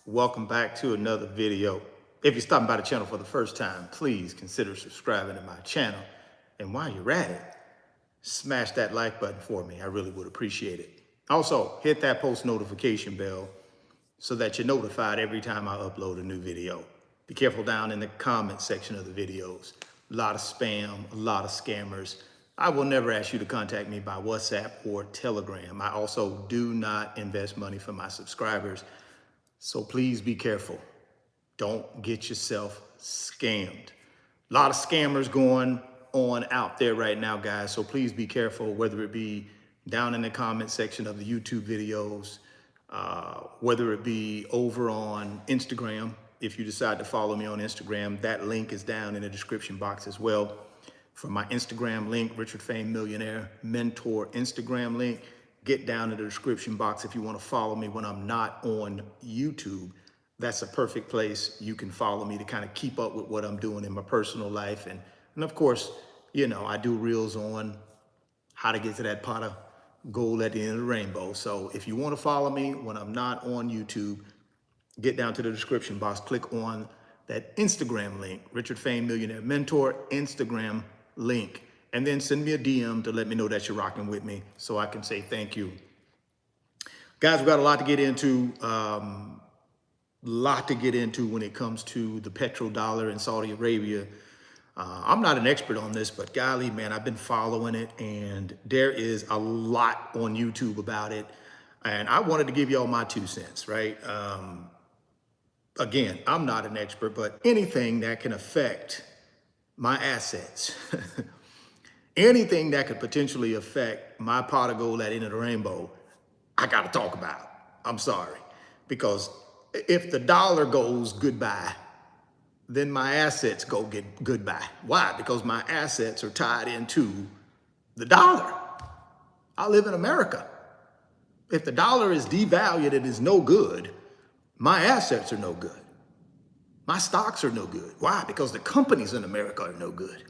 Welcome back to another video. If you're stopping by the channel for the first time, please consider subscribing to my channel. And while you're at it, smash that like button for me. I really would appreciate it. Also, hit that post notification bell so that you're notified every time I upload a new video. Be careful down in the comment section of the videos. A lot of spam, a lot of scammers. I will never ask you to contact me by WhatsApp or Telegram. I also do not invest money for my subscribers. So please be careful. Don't get yourself scammed. A lot of scammers going on out there right now, guys. So please be careful, whether it be down in the comment section of the YouTube videos, whether it be over on Instagram. If you decide to follow me on Instagram, that link is down in the description box as well. For my Instagram link, Richard Fame Millionaire Mentor Instagram link, get down in the description box if you want to follow me when I'm not on YouTube. That's a perfect place. You can follow me to kind of keep up with what I'm doing in my personal life. And of course, you know, I do reels on how to get to that pot of gold at the end of the rainbow. So if you want to follow me when I'm not on YouTube, get down to the description box, click on that Instagram link, Richard Fame Millionaire Mentor Instagram link, and then send me a DM to let me know that you're rocking with me so I can say thank you. Guys, we've got a lot to get into, when it comes to the petrodollar in Saudi Arabia. I'm not an expert on this, but golly, man, I've been following it, and there is a lot on YouTube about it. And I wanted to give y'all my 2 cents, right? Again, I'm not an expert, but anything that can affect my assets, anything that could potentially affect my pot of gold at the end of the rainbow, I got to talk about. I'm sorry. Because if the dollar goes goodbye, then my assets go get goodbye. Why? Because my assets are tied into the dollar. I live in America. If the dollar is devalued and is no good, my assets are no good. My stocks are no good. Why? Because the companies in America are no good.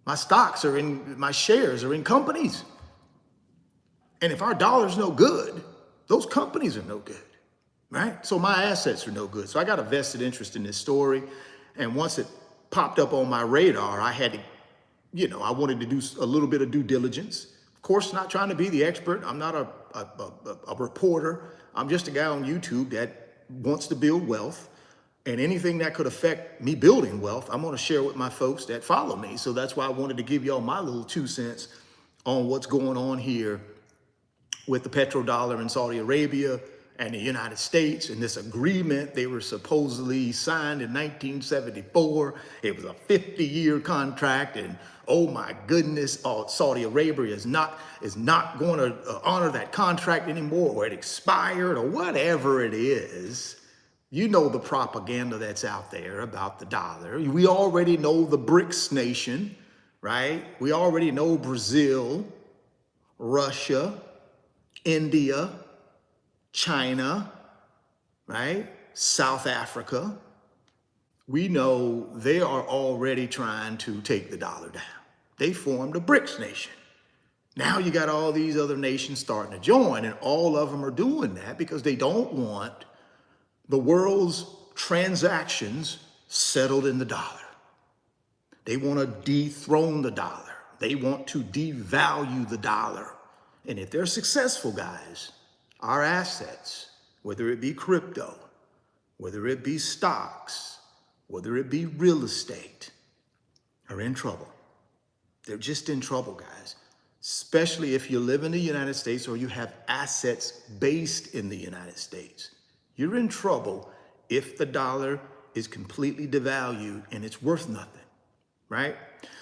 My shares are in companies. And if our dollar's no good, those companies are no good, right? So my assets are no good. So I got a vested interest in this story. And once it popped up on my radar, I had to, I wanted to do a little bit of due diligence. Of course, not trying to be the expert. I'm not a reporter. I'm just a guy on YouTube that wants to build wealth. And anything that could affect me building wealth, I'm going to share with my folks that follow me. So that's why I wanted to give y'all my little 2 cents on what's going on here with the petrodollar in Saudi Arabia and the United States and this agreement. They were supposedly signed in 1974. It was a 50-year contract, and oh my goodness, Saudi Arabia is not going to honor that contract anymore, or it expired, or whatever it is. You know the propaganda that's out there about the dollar. We already know the BRICS nation, right? We already know Brazil, Russia, India, China, right? South Africa. We know they are already trying to take the dollar down. They formed a BRICS nation. Now you got all these other nations starting to join, and all of them are doing that because they don't want the world's transactions settled in the dollar. They want to dethrone the dollar. They want to devalue the dollar. And if they're successful, guys, our assets, whether it be crypto, whether it be stocks, whether it be real estate, are in trouble. They're just in trouble, guys, especially if you live in the United States or you have assets based in the United States. You're in trouble if the dollar is completely devalued and it's worth nothing, right?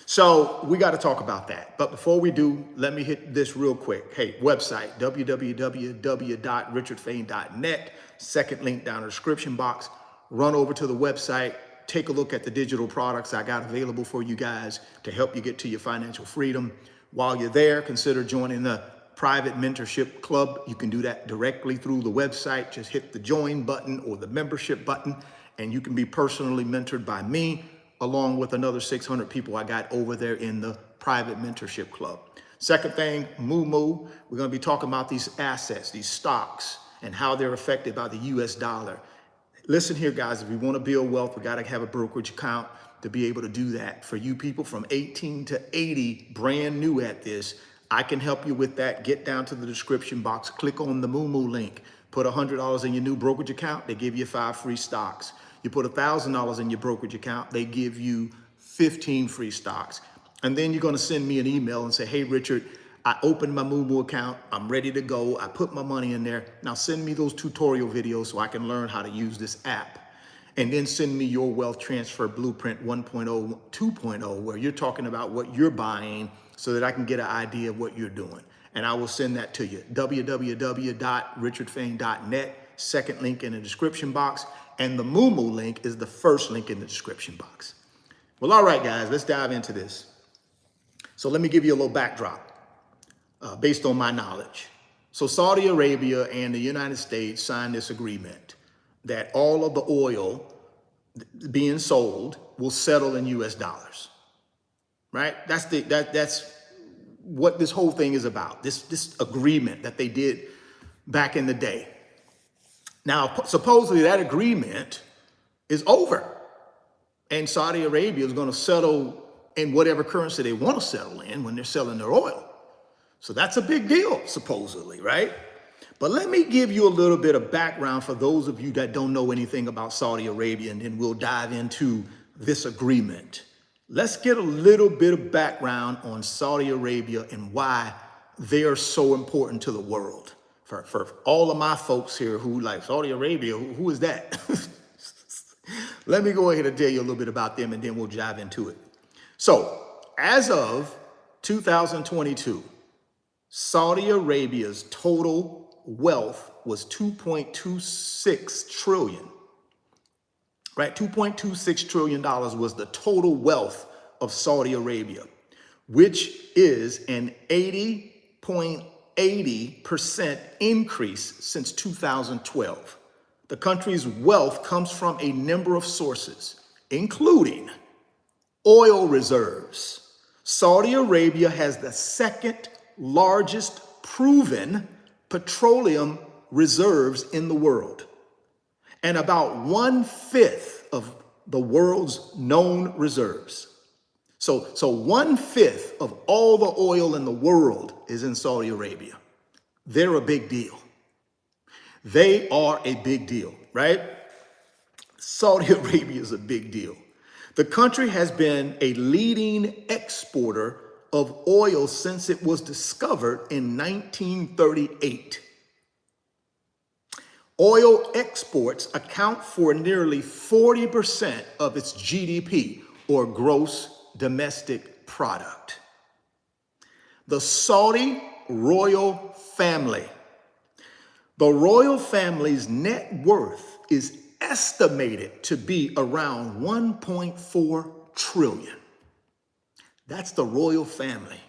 So we got to talk about that. But before we do, let me hit this real quick. Hey, website, www.richardfame.net. Second link down in the description box. Run over to the website. Take a look at the digital products I got available for you guys to help you get to your financial freedom. While you're there, consider joining the private mentorship club. You can do that directly through the website. Just hit the join button or the membership button, and you can be personally mentored by me, along with another 600 people I got over there in the private mentorship club. Second thing, we're going to be talking about these assets, these stocks, and how they're affected by the US dollar. Listen here, guys, if we want to build wealth, we got to have a brokerage account to be able to do that. For you people from 18 to 80, brand new at this, I can help you with that. Get down to the description box, click on the Moo link, put $100 in your new brokerage account, they give you 5 free stocks. You put $1,000 in your brokerage account, they give you 15 free stocks. And then you're going to send me an email and say, hey, Richard, I opened my Moo account. I'm ready to go. I put my money in there. Now send me those tutorial videos so I can learn how to use this app. And then send me your wealth transfer blueprint 1.0, 2.0, where you're talking about what you're buying so that I can get an idea of what you're doing. And I will send that to you. www.richardfain.net, second link in the description box. And the Moo link is the first link in the description box. Well, all right, guys, let's dive into this. So let me give you a little backdrop based on my knowledge. So Saudi Arabia and the United States signed this agreement that all of the oil being sold will settle in US dollars, right? That's what this whole thing is about, this agreement that they did back in the day. Now, supposedly that agreement is over and Saudi Arabia is going to settle in whatever currency they want to settle in when they're selling their oil. So that's a big deal, supposedly, right? But let me give you a little bit of background for those of you that don't know anything about Saudi Arabia, and then we'll dive into this agreement. Let's get a little bit of background on Saudi Arabia and why they are so important to the world. For all of my folks here who like Saudi Arabia, who is that? Let me go ahead and tell you a little bit about them and then we'll dive into it. So as of 2022, Saudi Arabia's total wealth was 2.26 trillion, right? $2.26 trillion was the total wealth of Saudi Arabia, which is an 80.80% increase since 2012. The country's wealth comes from a number of sources, including oil reserves. Saudi Arabia has the second largest proven petroleum reserves in the world, and about 1/5 of the world's known reserves. So 1/5 of all the oil in the world is in Saudi Arabia. They're a big deal. They are a big deal, right? Saudi Arabia is a big deal. The country has been a leading exporter of oil since it was discovered in 1938. Oil exports account for nearly 40% of its GDP, or gross domestic product. The Saudi royal family. The royal family's net worth is estimated to be around 1.4 trillion. That's the royal family.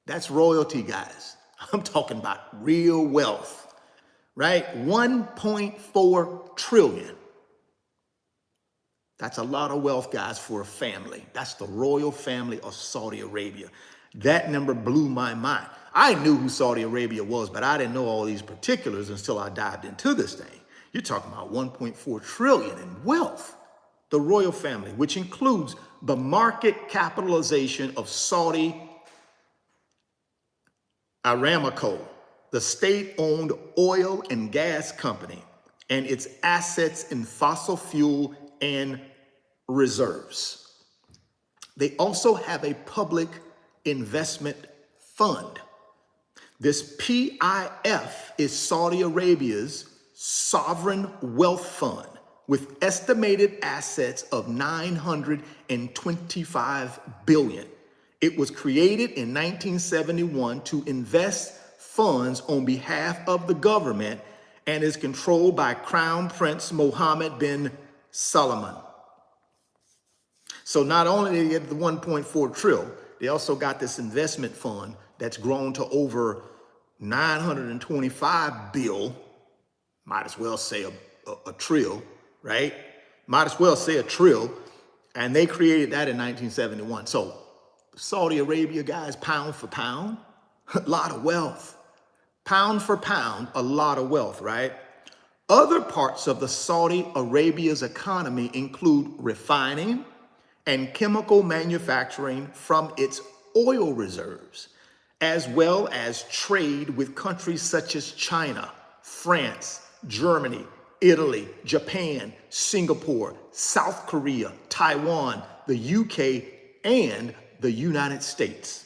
That's royalty, guys. I'm talking about real wealth, right? 1.4 trillion. That's a lot of wealth, guys, for a family. That's the royal family of Saudi Arabia. That number blew my mind. I knew who Saudi Arabia was, but I didn't know all these particulars until I dived into this thing. You're talking about 1.4 trillion in wealth. The royal family, which includes the market capitalization of Saudi Aramco, the state-owned oil and gas company, and its assets in fossil fuel and reserves. They also have a public investment fund. This PIF is Saudi Arabia's sovereign wealth fund with estimated assets of 925 billion. It was created in 1971 to invest funds on behalf of the government and is controlled by Crown Prince Mohammed bin Salman. So not only did they get the 1.4 trillion, they also got this investment fund that's grown to over 925 bill. Might as well say a trill, right? Might as well say a trill. And they created that in 1971. So Saudi Arabia, guys, pound for pound, a lot of wealth. Pound for pound, a lot of wealth, right? Other parts of the Saudi Arabia's economy include refining and chemical manufacturing from its oil reserves, as well as trade with countries such as China, France, Germany, Italy, Japan, Singapore, South Korea, Taiwan, the UK, and the United States.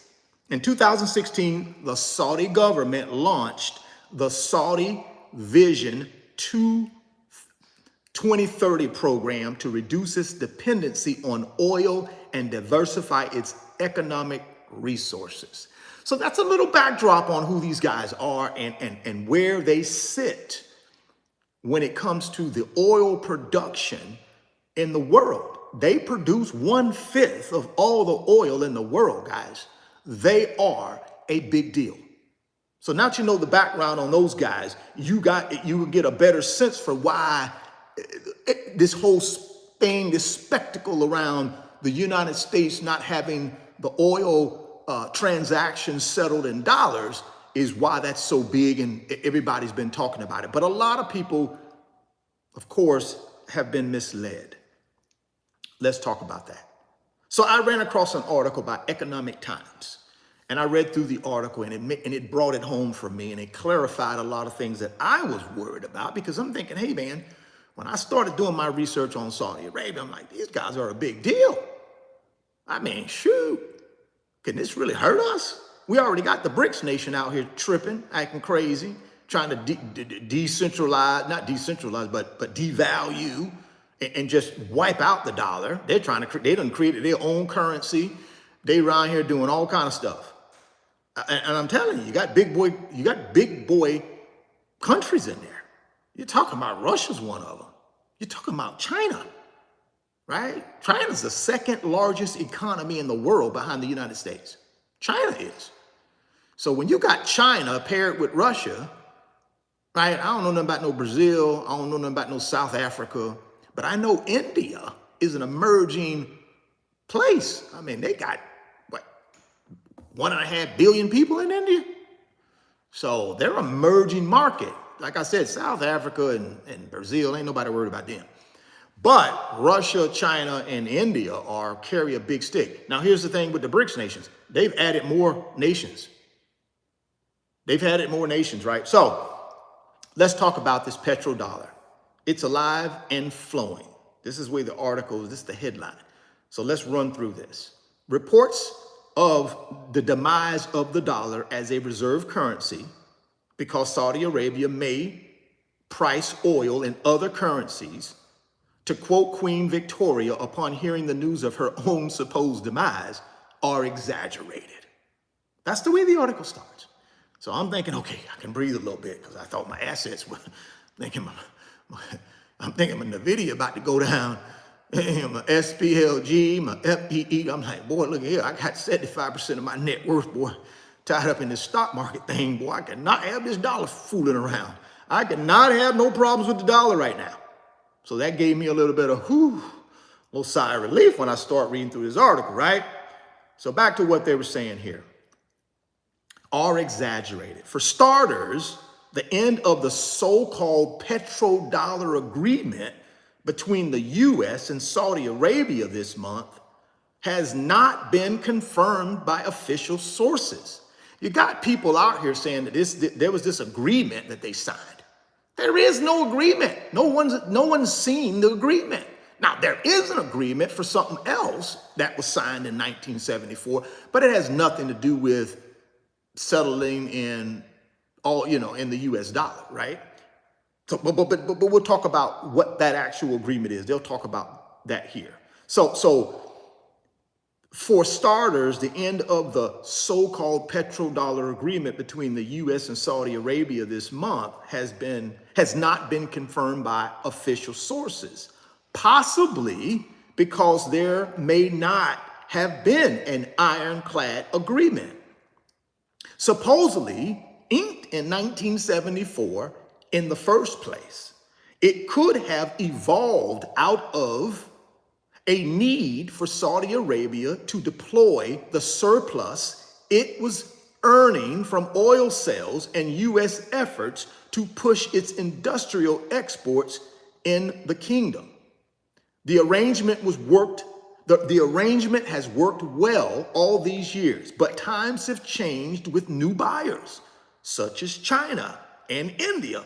In 2016, the Saudi government launched the Saudi Vision 2030 program to reduce its dependency on oil and diversify its economic resources. So that's a little backdrop on who these guys are and where they sit when it comes to the oil production in the world. They produce 1/5 of all the oil in the world, guys. They are a big deal. So now that you know the background on those guys, you can get a better sense for why this whole thing, this spectacle around the United States not having the oil transactions settled in dollars is why that's so big and everybody's been talking about it. But a lot of people, of course, have been misled. Let's talk about that. So I ran across an article by Economic Times, and I read through the article, and it brought it home for me, and it clarified a lot of things that I was worried about, because I'm thinking, hey man, when I started doing my research on Saudi Arabia, I'm like, these guys are a big deal. I mean, shoot, can this really hurt us? We already got the BRICS nation out here tripping, acting crazy, trying to decentralize, not decentralize, but devalue and just wipe out the dollar. They're trying to, they done created their own currency. They around here doing all kind of stuff. And I'm telling you, you got big boy countries in there. You're talking about Russia's one of them. You're talking about China, right? China's the second largest economy in the world behind the United States. China is. So when you got China paired with Russia, right? I don't know nothing about no Brazil. I don't know nothing about no South Africa, but I know India is an emerging place. I mean, they got, what, 1.5 billion people in India? So they're an emerging market. Like I said, South Africa and Brazil, ain't nobody worried about them. But Russia, China, and India carry a big stick. Now, here's the thing with the BRICS nations. They've added more nations. They've added more nations, right? So let's talk about this petrodollar. It's alive and flowing. This is where the article is. This is the headline. So let's run through this. Reports of the demise of the dollar as a reserve currency, because Saudi Arabia may price oil in other currencies, to quote Queen Victoria upon hearing the news of her own supposed demise, are exaggerated. That's the way the article starts. So I'm thinking, okay, I can breathe a little bit, because I thought my assets were thinking, I'm thinking my NVIDIA about to go down, my SPLG, my FPE. I'm like, boy, look here, I got 75% of my net worth, boy, tied up in this stock market thing. Boy, I cannot have this dollar fooling around. I cannot have no problems with the dollar right now. So that gave me a little bit of, little sigh of relief when I start reading through this article, right? So back to what they were saying here. Are exaggerated. For starters, the end of the so-called petrodollar agreement between the U.S. and Saudi Arabia this month has not been confirmed by official sources. You got people out here saying that there was this agreement that they signed. There is no agreement. No one's seen the agreement. Now, there is an agreement for something else that was signed in 1974, but it has nothing to do with settling in in the U.S. dollar, right? So, but we'll talk about what that actual agreement is. They'll talk about that here. So for starters, the end of the so-called petrodollar agreement between the U.S. and Saudi Arabia this month has not been confirmed by official sources, possibly because there may not have been an ironclad agreement. Supposedly inked in 1974 in the first place, it could have evolved out of a need for Saudi Arabia to deploy the surplus it was earning from oil sales and U.S. efforts to push its industrial exports in the kingdom. The arrangement was worked. The arrangement has worked well all these years, but times have changed with new buyers, such as China and India.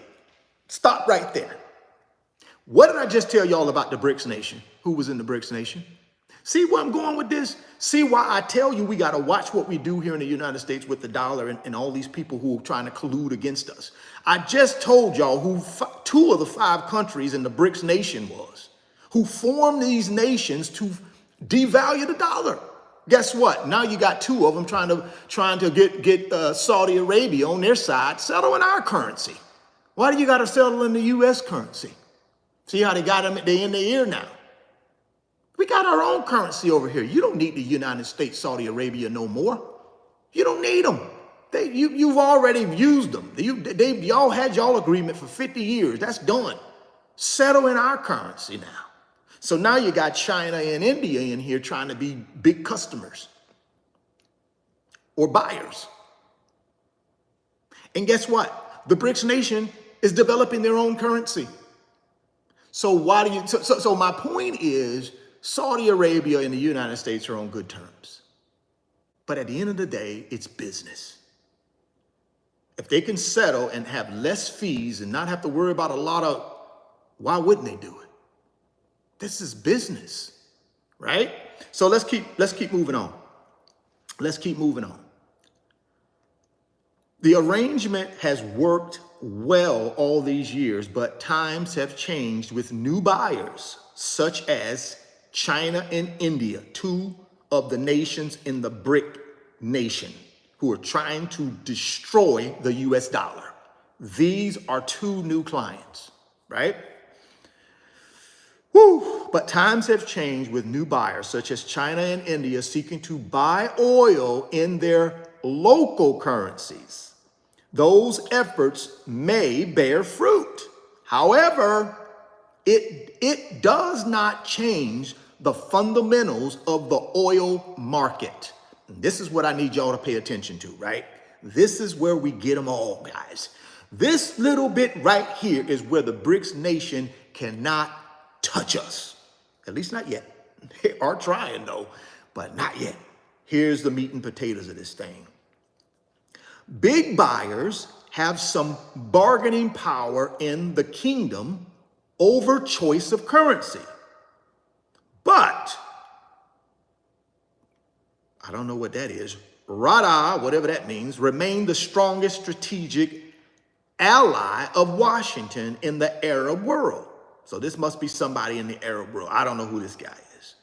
Stop right there. What did I just tell y'all about the BRICS nation? Who was in the BRICS nation? See where I'm going with this? See why I tell you we got to watch what we do here in the United States with the dollar and all these people who are trying to collude against us. I just told y'all who 2 of the 5 countries in the BRICS nation was, who formed these nations to devalue the dollar. Guess what? Now you got 2 of them trying to get Saudi Arabia on their side, settle in our currency. Why do you got to settle in the U.S. currency? See how they got them, they in their ear now. We got our own currency over here. You don't need the United States, Saudi Arabia no more. You don't need them. You've already used them. Y'all had y'all agreement for 50 years. That's done. Settle in our currency now. So now you got China and India in here trying to be big customers or buyers. And guess what? The BRICS nation is developing their own currency. So my point is, Saudi Arabia and the United States are on good terms. But at the end of the day, it's business. If they can settle and have less fees and not have to worry about a lot of, why wouldn't they do it? This is business, right? So let's keep moving on. Let's keep moving on. The arrangement has worked well all these years, but times have changed with new buyers, such as China and India, 2 of the nations in the BRIC nation, who are trying to destroy the US dollar. These are 2 new clients, right? Woo. But times have changed with new buyers, such as China and India, seeking to buy oil in their local currencies. Those efforts may bear fruit. However, it does not change the fundamentals of the oil market. And this is what I need y'all to pay attention to, right? This is where we get them all, guys. This little bit right here is where the BRICS nation cannot touch us. At least not yet. They are trying though, but not yet. Here's the meat and potatoes of this thing. Big buyers have some bargaining power in the kingdom over choice of currency. But, I don't know what that is, Rada, whatever that means, remain the strongest strategic ally of Washington in the Arab world. So this must be somebody in the Arab world. I don't know who this guy is,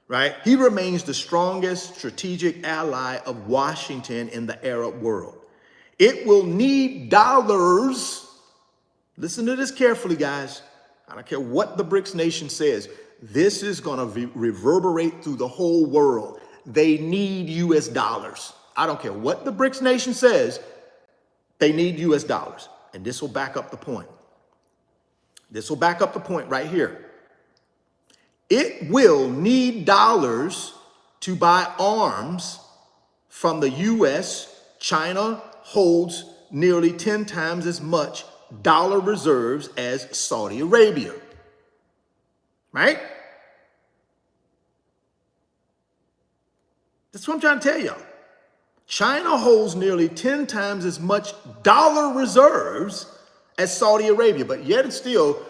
right? He remains the strongest strategic ally of Washington in the Arab world. It will need dollars. Listen to this carefully, guys. I don't care what the BRICS nation says. This is going to reverberate through the whole world. They need US dollars. I don't care what the BRICS nation says. They need US dollars. And this will back up the point. This will back up the point right here. It will need dollars to buy arms from the US. China holds nearly 10 times as much dollar reserves as Saudi Arabia. Right? That's what I'm trying to tell y'all. China holds nearly 10 times as much dollar reserves as Saudi Arabia, but yet it's still,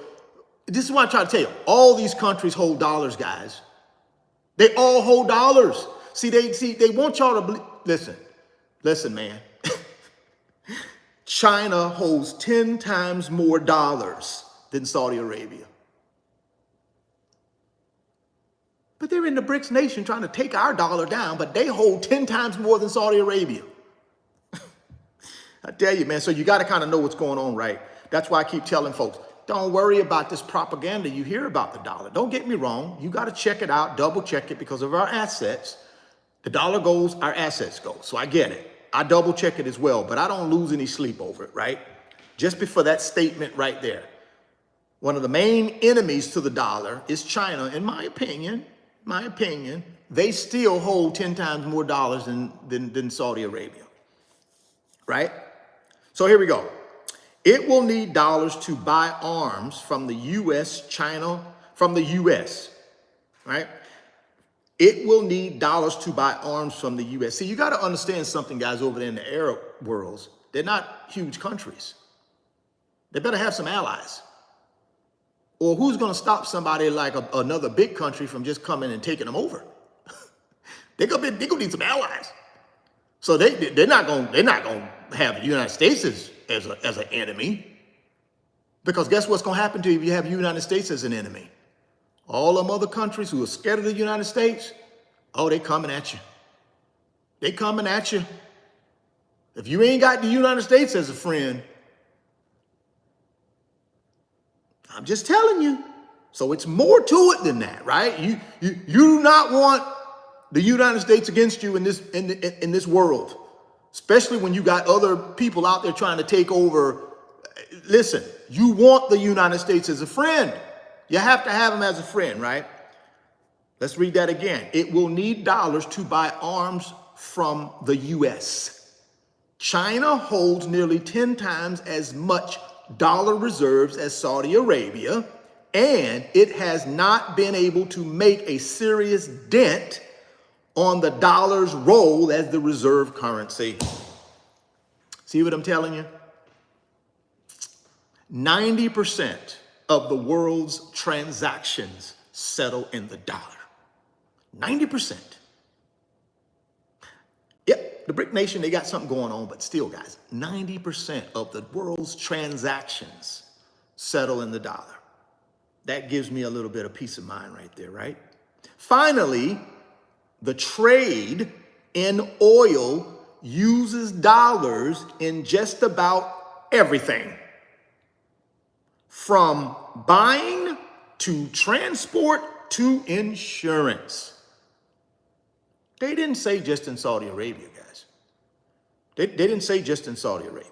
this is what I'm trying to tell you. All these countries hold dollars, guys. They all hold dollars. They want y'all to believe. Listen, man. China holds 10 times more dollars than Saudi Arabia. But they're in the BRICS nation trying to take our dollar down, but they hold 10 times more than Saudi Arabia. I tell you, man, so you got to kind of know what's going on, right? That's why I keep telling folks, don't worry about this propaganda you hear about the dollar. Don't get me wrong. You got to check it out, double check it, because of our assets. The dollar goes, our assets go. So I get it. I double check it as well, but I don't lose any sleep over it, right? Just before that statement right there. One of the main enemies to the dollar is China, in my opinion. They still hold 10 times more dollars than Saudi Arabia. right? So here we go. It will need dollars to buy arms from the U.S., China, from the U.S., right? It will need dollars to buy arms from the U.S. See, you got to understand something, guys, over there in the Arab worlds. They're not huge countries. They better have some allies. Or who's going to stop somebody like another big country from just coming and taking them over? They're gonna need some allies. So they're not going to have the United States as an enemy. Because guess what's going to happen to you if you have the United States as an enemy? All them other countries who are scared of the United States, oh, they coming at you. They coming at you. If you ain't got the United States as a friend, I'm just telling you. So it's more to it than that, right? You do not want the United States against you in this world, especially when you got other people out there trying to take over. Listen, you want the United States as a friend. You have to have them as a friend, right? Let's read that again. It will need dollars to buy arms from the U.S. China holds nearly 10 times as much dollar reserves as Saudi Arabia, and it has not been able to make a serious dent on the dollar's role as the reserve currency. See what I'm telling you? 90% of the world's transactions settle in the dollar. 90%. Yep, the BRIC nation, they got something going on, but still, guys, 90% of the world's transactions settle in the dollar. That gives me a little bit of peace of mind right there, right? Finally, the trade in oil uses dollars in just about everything. From buying to transport to insurance. They didn't say just in Saudi Arabia, guys. They didn't say just in Saudi Arabia.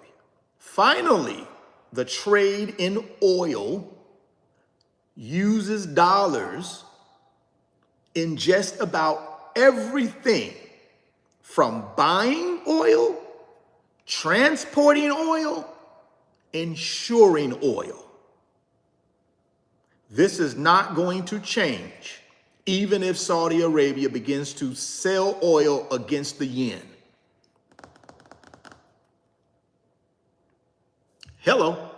Finally, the trade in oil uses dollars in just about everything. From buying oil, transporting oil, insuring oil. This is not going to change, even if Saudi Arabia begins to sell oil against the yen. Hello.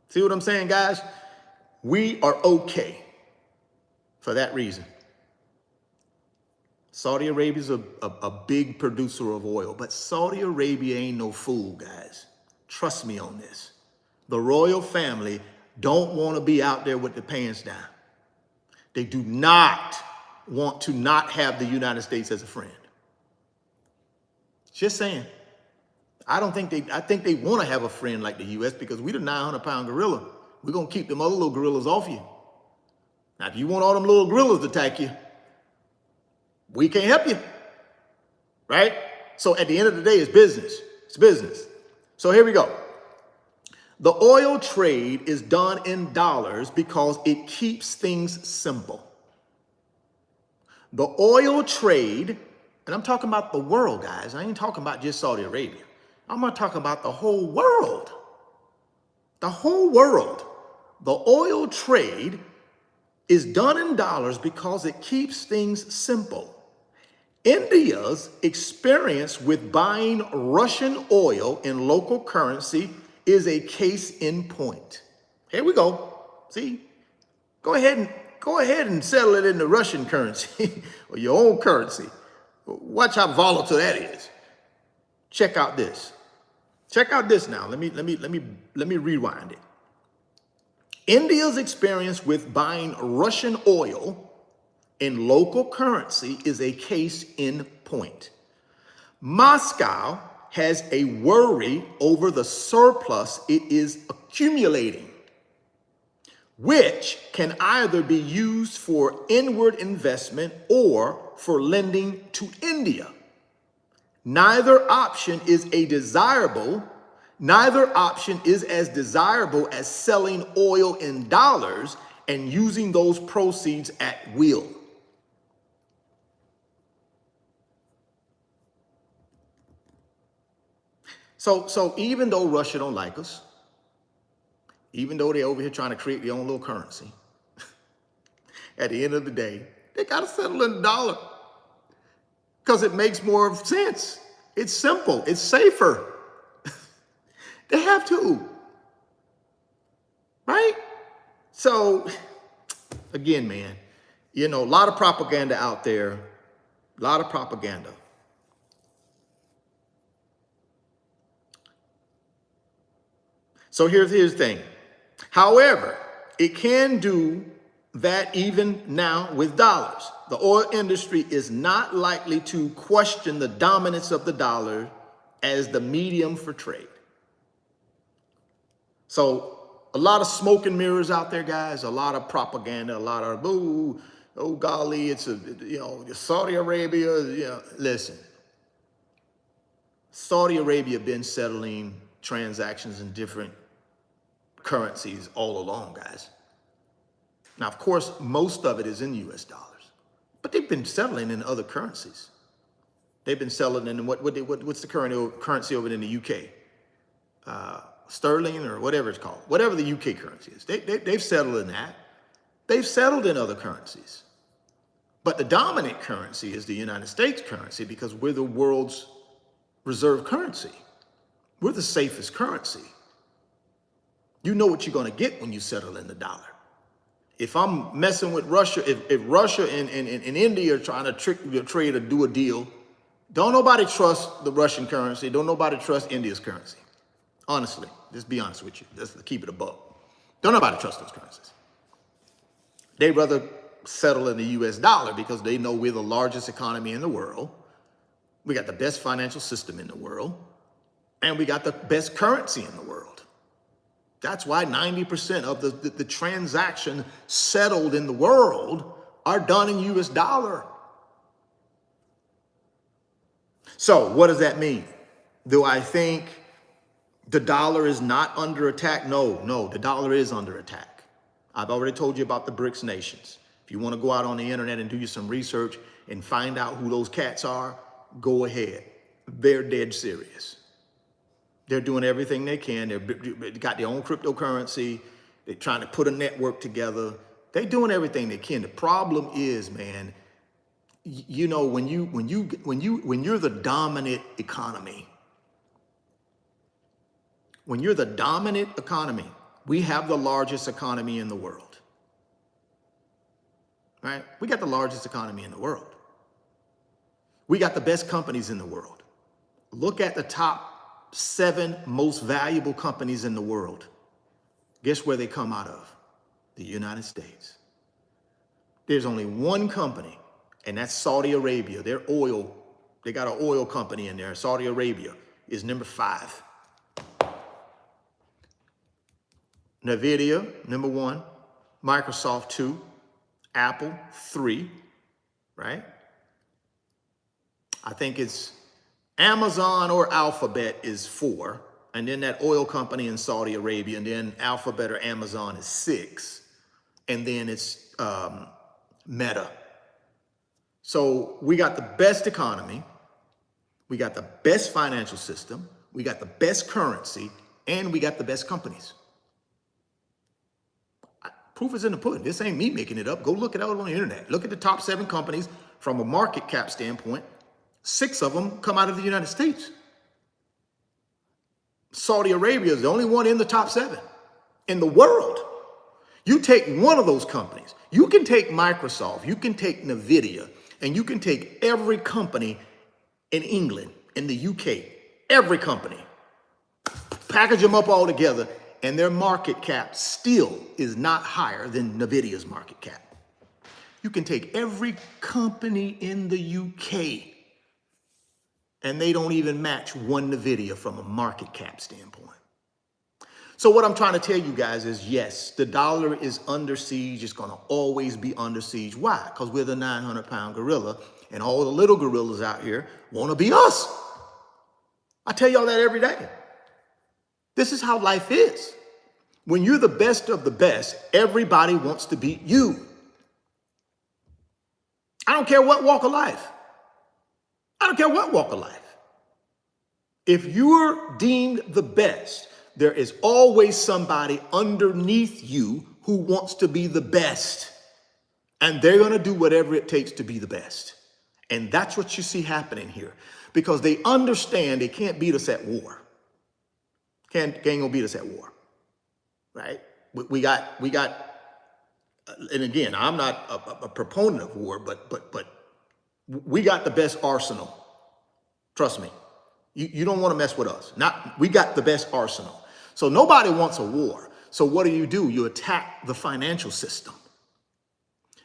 See what I'm saying, guys? We are okay for that reason. Saudi Arabia is a big producer of oil, but Saudi Arabia ain't no fool, guys. Trust me on this. The royal family don't want to be out there with the pants down. They do not want to not have the United States as a friend. Just saying. I think they want to have a friend like the U.S. because we the 900-pound gorilla. We're going to keep them other little gorillas off you. Now, if you want all them little gorillas to attack you, we can't help you, right? So at the end of the day, it's business. It's business. So here we go. The oil trade is done in dollars because it keeps things simple. The oil trade, and I'm talking about the world, guys. I ain't talking about just Saudi Arabia. I'm going to talk about the whole world. The whole world. The oil trade is done in dollars because it keeps things simple. India's experience with buying Russian oil in local currency is a case in point. Here we go. See, go ahead and settle it in the Russian currency or your own currency. Watch how volatile that is. Check out this. Check out this now. Let me rewind it. India's experience with buying Russian oil in local currency is a case in point. Moscow has a worry over the surplus it is accumulating, which can either be used for inward investment or for lending to India. Neither option is as desirable as selling oil in dollars and using those proceeds at will. So even though Russia don't like us, even though they're over here trying to create their own little currency, at the end of the day, they got to settle in the dollar because it makes more sense. It's simple. It's safer. They have to, right? So again, man, a lot of propaganda out there, a lot of propaganda. So here's the thing. However, it can do that even now with dollars. The oil industry is not likely to question the dominance of the dollar as the medium for trade. So a lot of smoke and mirrors out there, guys, a lot of propaganda, a lot of, oh golly, it's Saudi Arabia, listen. Saudi Arabia been settling transactions in different currencies all along, guys. Now, of course, most of it is in US dollars, but they've been settling in other currencies. They've been selling in what's the currency over in the UK? Sterling or whatever it's called, whatever the UK currency is. They've settled in that. They've settled in other currencies. But the dominant currency is the United States currency because we're the world's reserve currency. We're the safest currency. You know what you're going to get when you settle in the dollar. If I'm messing with Russia, if Russia and India are trying to trade or do a deal, don't nobody trust the Russian currency. Don't nobody trust India's currency. Honestly, just be honest with you. Let's keep it above. Don't nobody trust those currencies. They'd rather settle in the US dollar because they know we're the largest economy in the world. We got the best financial system in the world. And we got the best currency in the world. That's why 90% of the transaction settled in the world are done in US dollar. So what does that mean? Do I think the dollar is not under attack? No, the dollar is under attack. I've already told you about the BRICS nations. If you want to go out on the internet and do you some research and find out who those cats are, go ahead. They're dead serious. They're doing everything they can. They've got their own cryptocurrency. They're trying to put a network together. They're doing everything they can. The problem is, man, when you're the dominant economy, when you're the dominant economy, we have the largest economy in the world, right? We got the largest economy in the world. We got the best companies in the world. Look at the top 7 most valuable companies in the world. Guess where they come out of? The United States. There's only one company, and that's Saudi Arabia. Their oil, they got an oil company in there. Saudi Arabia is number 5. NVIDIA, number 1. Microsoft, 2. Apple, 3, right? I think it's Amazon or Alphabet is 4, and then that oil company in Saudi Arabia, and then Alphabet or Amazon is 6, and then it's Meta. So we got the best economy, we got the best financial system, we got the best currency, and we got the best companies. Proof is in the pudding. This ain't me making it up. Go look it out on the internet. Look at the top 7 companies from a market cap standpoint. 6 of them come out of the United States. Saudi Arabia is the only one in the top 7 in the world. You take one of those companies, you can take Microsoft, you can take NVIDIA, and you can take every company in England, in the UK, every company, package them up all together, and their market cap still is not higher than NVIDIA's market cap. You can take every company in the UK, and they don't even match one NVIDIA from a market cap standpoint. So what I'm trying to tell you guys is, yes, the dollar is under siege. It's going to always be under siege. Why? Because we're the 900-pound gorilla, and all the little gorillas out here want to be us. I tell y'all that every day. This is how life is. When you're the best of the best, everybody wants to beat you. I don't care what walk of life. I don't care what walk of life. If you're deemed the best, there is always somebody underneath you who wants to be the best. And they're going to do whatever it takes to be the best. And that's what you see happening here. Because they understand they can't beat us at war. Can't gonna beat us at war. Right? We got, and again, I'm not a proponent of war, but we got the best arsenal. Trust me. You don't want to mess with us. We got the best arsenal. So nobody wants a war. So what do? You attack the financial system.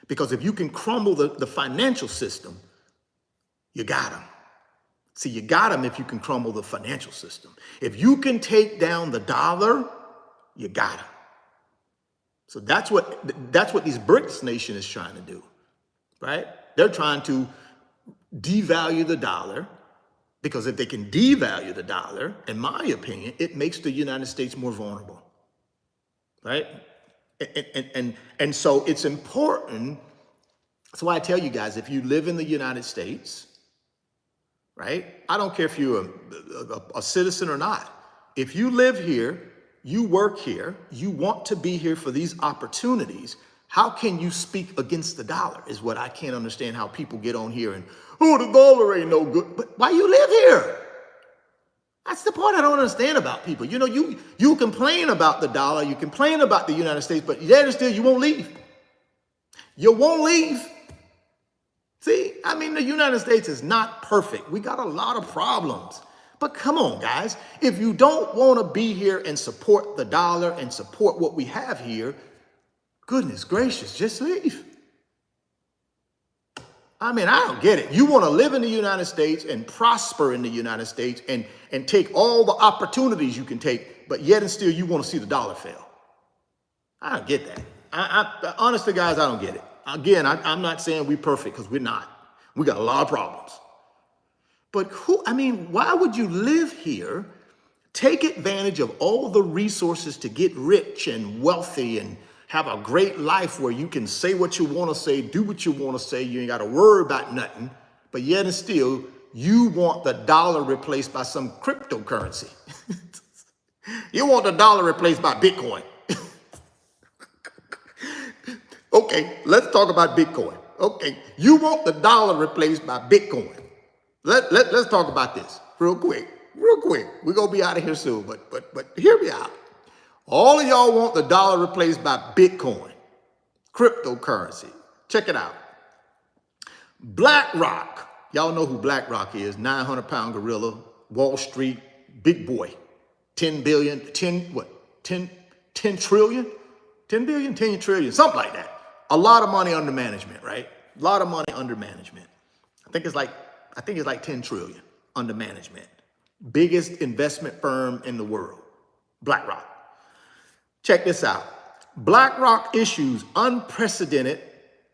Because if you can crumble the financial system, you got them. See, you got them if you can crumble the financial system. If you can take down the dollar, you got them. So that's what these BRICS nation is trying to do, right? They're trying to devalue the dollar, because if they can devalue the dollar, in my opinion, it makes the United States more vulnerable, right? And so it's important. That's why I tell you guys, if you live in the United States, right? I don't care if you're a citizen or not. If you live here, you work here, you want to be here for these opportunities, how can you speak against the dollar is what I can't understand, how people get on here and, oh, the dollar ain't no good. But why you live here? That's the part I don't understand about people. You know, you complain about the dollar, you complain about the United States, but yet still you won't leave. You won't leave. See, I mean, the United States is not perfect. We got a lot of problems. But come on, guys. If you don't want to be here and support the dollar and support what we have here, goodness gracious, just leave. I mean, I don't get it. You want to live in the United States and prosper in the United States and take all the opportunities you can take, but yet and still you want to see the dollar fail. I don't get that. Honestly, guys, I don't get it. Again, I'm not saying we're perfect, because we're not. We got a lot of problems. But why would you live here, take advantage of all the resources to get rich and wealthy and have a great life where you can say what you want to say, do what you want to say, you ain't got to worry about nothing, but yet and still you want the dollar replaced by some cryptocurrency. You want the dollar replaced by Bitcoin. Okay, let's talk about Bitcoin. Okay, you want the dollar replaced by Bitcoin. Let's talk about this real quick. We're going to be out of here soon, but hear me out. All of y'all want the dollar replaced by Bitcoin, cryptocurrency. Check it out. BlackRock. Y'all know who BlackRock is. 900-pound gorilla, Wall Street, big boy. 10 billion, 10 trillion? 10 billion, 10 trillion, something like that. A lot of money under management, right? A lot of money under management. I think it's like 10 trillion under management. Biggest investment firm in the world, BlackRock. Check this out. BlackRock issues unprecedented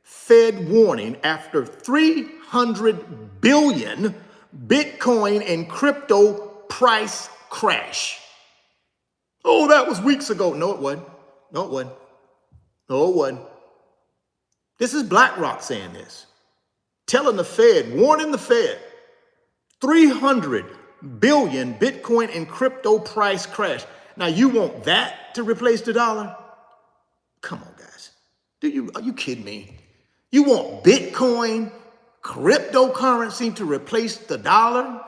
Fed warning after 300 billion Bitcoin and crypto price crash. Oh, that was weeks ago. No, it wasn't. No, it wasn't. No, it wasn't. This is BlackRock saying this, telling the Fed, warning the Fed, 300 billion Bitcoin and crypto price crash. Now, you want that to replace the dollar? Come on, guys. Are you kidding me? You want Bitcoin, cryptocurrency to replace the dollar?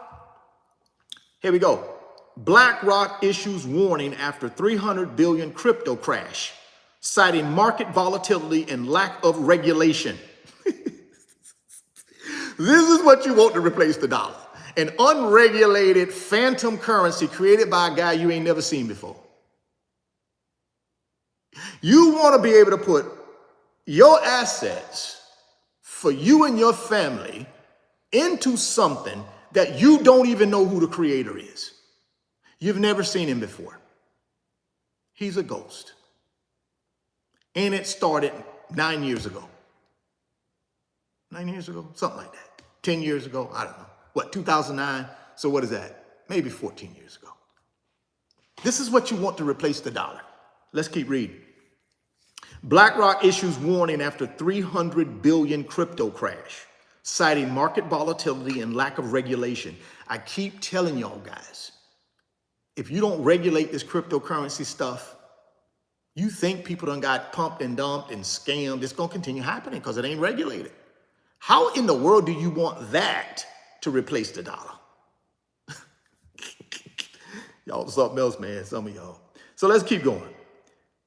Here we go. BlackRock issues warning after 300 billion crypto crash, citing market volatility and lack of regulation. This is what you want to replace the dollar. An unregulated phantom currency created by a guy you ain't never seen before. You want to be able to put your assets for you and your family into something that you don't even know who the creator is. You've never seen him before. He's a ghost. And it started 9 years ago. 9 years ago? Something like that. 10 years ago? I don't know. What, 2009? So what is that? Maybe 14 years ago. This is what you want to replace the dollar. Let's keep reading. BlackRock issues warning after 300 billion crypto crash, citing market volatility and lack of regulation. I keep telling y'all guys, if you don't regulate this cryptocurrency stuff, you think people done got pumped and dumped and scammed, it's gonna continue happening because it ain't regulated. How in the world do you want that to replace the dollar? Y'all, something else, man, some of y'all. So let's keep going.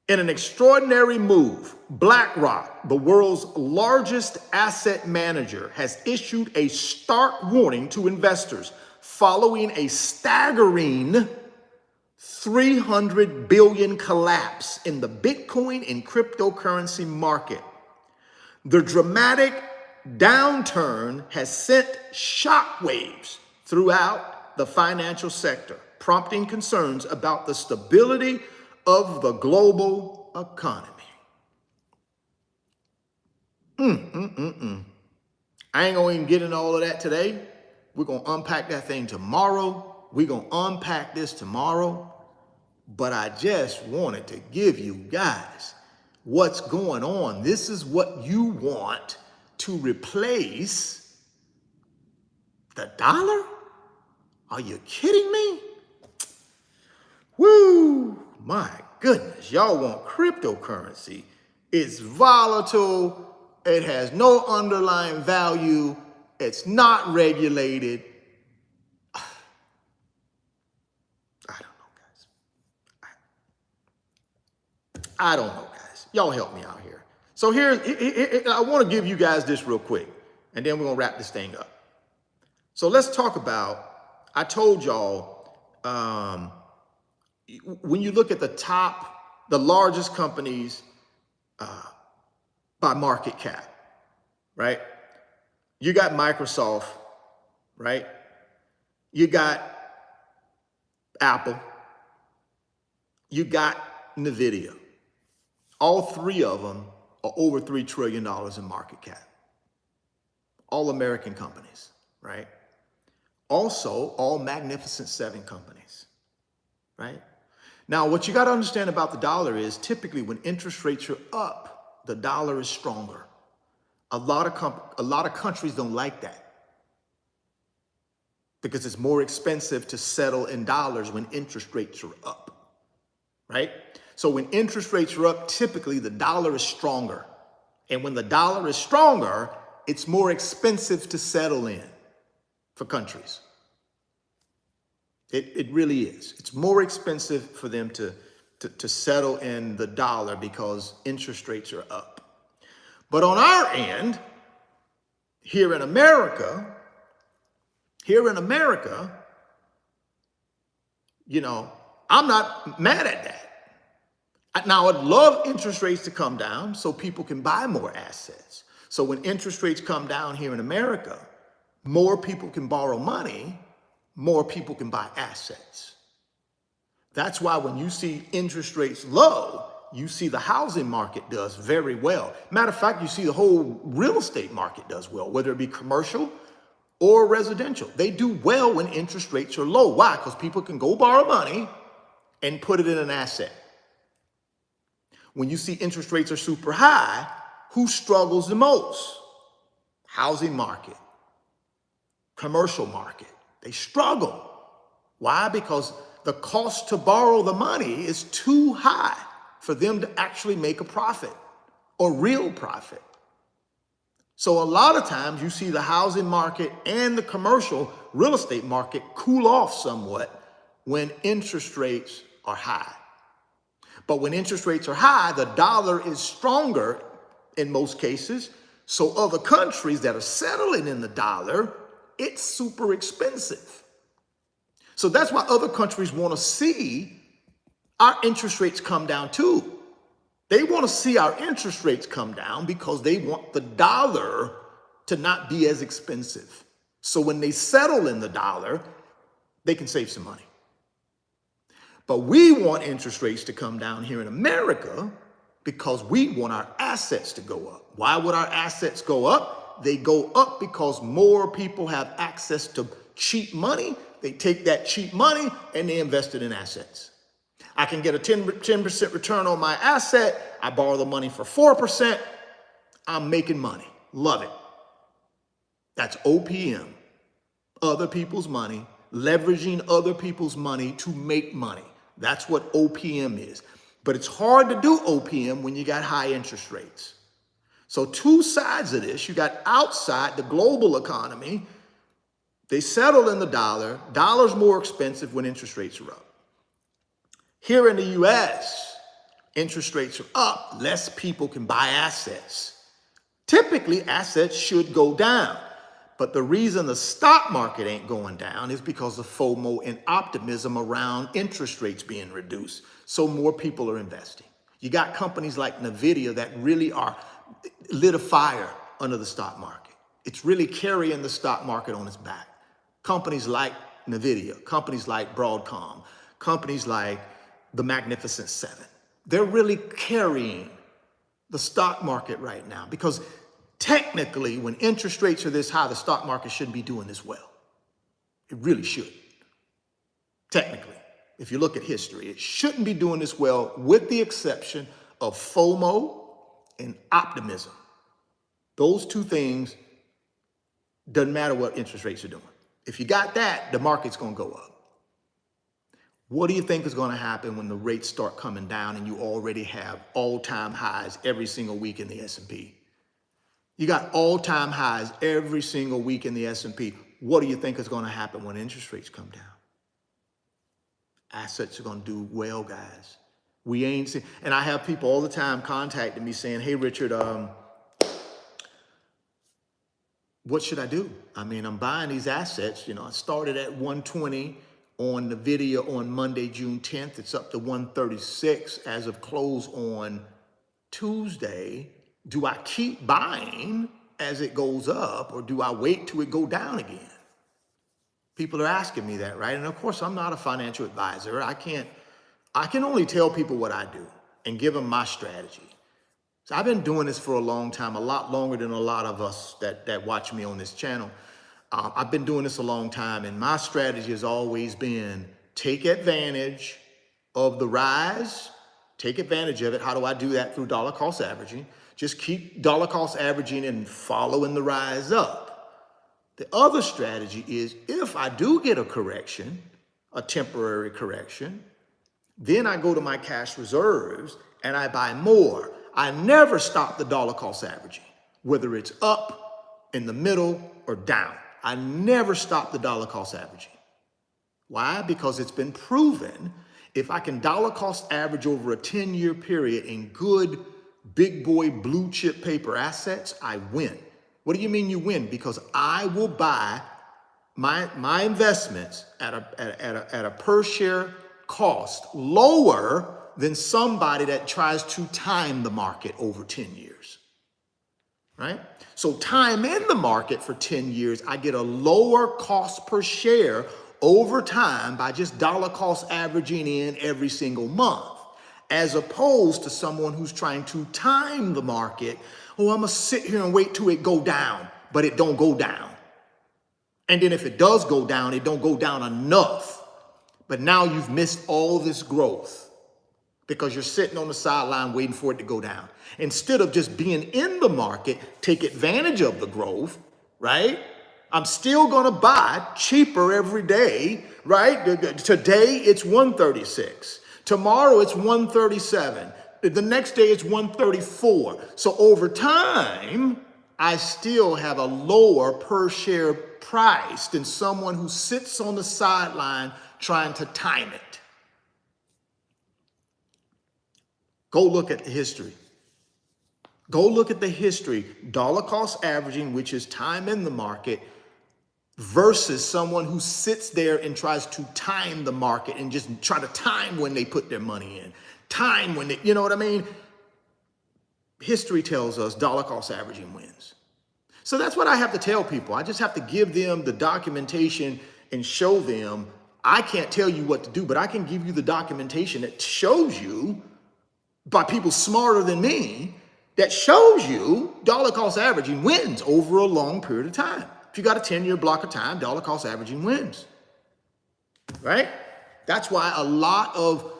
In an extraordinary move, BlackRock, the world's largest asset manager, has issued a stark warning to investors following a staggering 300 billion collapse in the Bitcoin and cryptocurrency market. The dramatic downturn has sent shockwaves throughout the financial sector, prompting concerns about the stability of the global economy. I ain't gonna even get into all of that today. We're gonna unpack that thing tomorrow. We're gonna unpack this tomorrow. But I just wanted to give you guys what's going on. This is what you want to replace the dollar? Are you kidding me? Woo! My goodness, y'all want cryptocurrency. It's volatile. It has no underlying value. It's not regulated. I don't know, guys. I don't know, guys. Y'all help me out here. So I want to give you guys this real quick, and then we're going to wrap this thing up. So let's talk about, I told y'all, when you look at the largest companies by market cap, right? You got Microsoft, right? You got Apple. You got NVIDIA. All three of them are over $3 trillion in market cap. All American companies, right? Also, all Magnificent Seven companies, right? Now, what you got to understand about the dollar is typically when interest rates are up, the dollar is stronger. A lot of countries don't like that because it's more expensive to settle in dollars when interest rates are up, right? So when interest rates are up, typically the dollar is stronger. And when the dollar is stronger, it's more expensive to settle in for countries. It really is. It's more expensive for them to settle in the dollar because interest rates are up. But on our end, here in America, you know, I'm not mad at that. Now, I'd love interest rates to come down so people can buy more assets. So when interest rates come down here in America, more people can borrow money, more people can buy assets. That's why when you see interest rates low, you see the housing market does very well. Matter of fact, you see the whole real estate market does well, whether it be commercial or residential. They do well when interest rates are low. Why? Because people can go borrow money and put it in an asset. When you see interest rates are super high, who struggles the most? Housing market, commercial market. They struggle. Why? Because the cost to borrow the money is too high for them to actually make a profit or real profit. So a lot of times you see the housing market and the commercial real estate market cool off somewhat when interest rates are high. But when interest rates are high, the dollar is stronger in most cases. So other countries that are settling in the dollar, it's super expensive. So that's why other countries want to see our interest rates come down too. They want to see our interest rates come down because they want the dollar to not be as expensive. So when they settle in the dollar, they can save some money. But we want interest rates to come down here in America because we want our assets to go up. Why would our assets go up? They go up because more people have access to cheap money. They take that cheap money and they invest it in assets. I can get a 10% return on my asset. I borrow the money for 4%. I'm making money. Love it. That's OPM. Other people's money, leveraging other people's money to make money. That's what OPM is. But it's hard to do OPM when you got high interest rates. So two sides of this. You got outside the global economy. They settle in the dollar. Dollar's more expensive when interest rates are up. Here in the US, interest rates are up. Less people can buy assets. Typically, assets should go down. But the reason the stock market ain't going down is because of FOMO and optimism around interest rates being reduced. So more people are investing. You got companies like NVIDIA that really are lit a fire under the stock market. It's really carrying the stock market on its back. Companies like NVIDIA, companies like Broadcom, companies like the Magnificent Seven. They're really carrying the stock market right now because technically, when interest rates are this high, the stock market shouldn't be doing this well. It really should. Technically, if you look at history, it shouldn't be doing this well with the exception of FOMO and optimism. Those two things, doesn't matter what interest rates are doing. If you got that, the market's going to go up. What do you think is going to happen when the rates start coming down and you already have all-time highs every single week in the S&P? You got all-time highs every single week in the S&P. What do you think is going to happen when interest rates come down? Assets are going to do well, guys. We ain't seen, and I have people all the time contacting me saying, hey, Richard, what should I do? I mean, I'm buying these assets. You know, I started at 120 on the video on Monday, June 10th. It's up to 136 as of close on Tuesday. Do I keep buying as it goes up or do I wait till it go down again? People are asking me that, right? And of course, I'm not a financial advisor. I can only tell people what I do and give them my strategy. So I've been doing this for a long time, a lot longer than a lot of us that watch me on this channel. I've been doing this a long time, and my strategy has always been take advantage of the rise, take advantage of it. How do I do that? Through dollar cost averaging. Just keep dollar cost averaging and following the rise up. The other strategy is if I do get a correction, a temporary correction, then I go to my cash reserves and I buy more. I never stop the dollar cost averaging, whether it's up, in the middle, or down. I never stop the dollar cost averaging. Why? Because it's been proven if I can dollar cost average over a 10-year period in good big boy blue chip paper assets, I win. What do you mean you win? Because I will buy my investments at a per share cost lower than somebody that tries to time the market over 10 years, right? So time in the market for 10 years, I get a lower cost per share over time by just dollar cost averaging in every single month, as opposed to someone who's trying to time the market. Oh, I'm gonna sit here and wait till it go down, but it don't go down. And then if it does go down, it don't go down enough. But now you've missed all this growth because you're sitting on the sideline waiting for it to go down. Instead of just being in the market, take advantage of the growth, right? I'm still gonna buy cheaper every day, right? Today it's 136. Tomorrow it's 137. The next day it's 134. So over time, I still have a lower per share price than someone who sits on the sideline trying to time it. Go look at the history. Go look at the history. Dollar cost averaging, which is time in the market, versus someone who sits there and tries to time the market and just try to time when they put their money in. Time when they, you know what I mean? History tells us dollar cost averaging wins. So that's what I have to tell people. I just have to give them the documentation and show them. I can't tell you what to do, but I can give you the documentation that shows you by people smarter than me that shows you dollar cost averaging wins over a long period of time. If you got a 10-year block of time, dollar cost averaging wins, right? That's why a lot of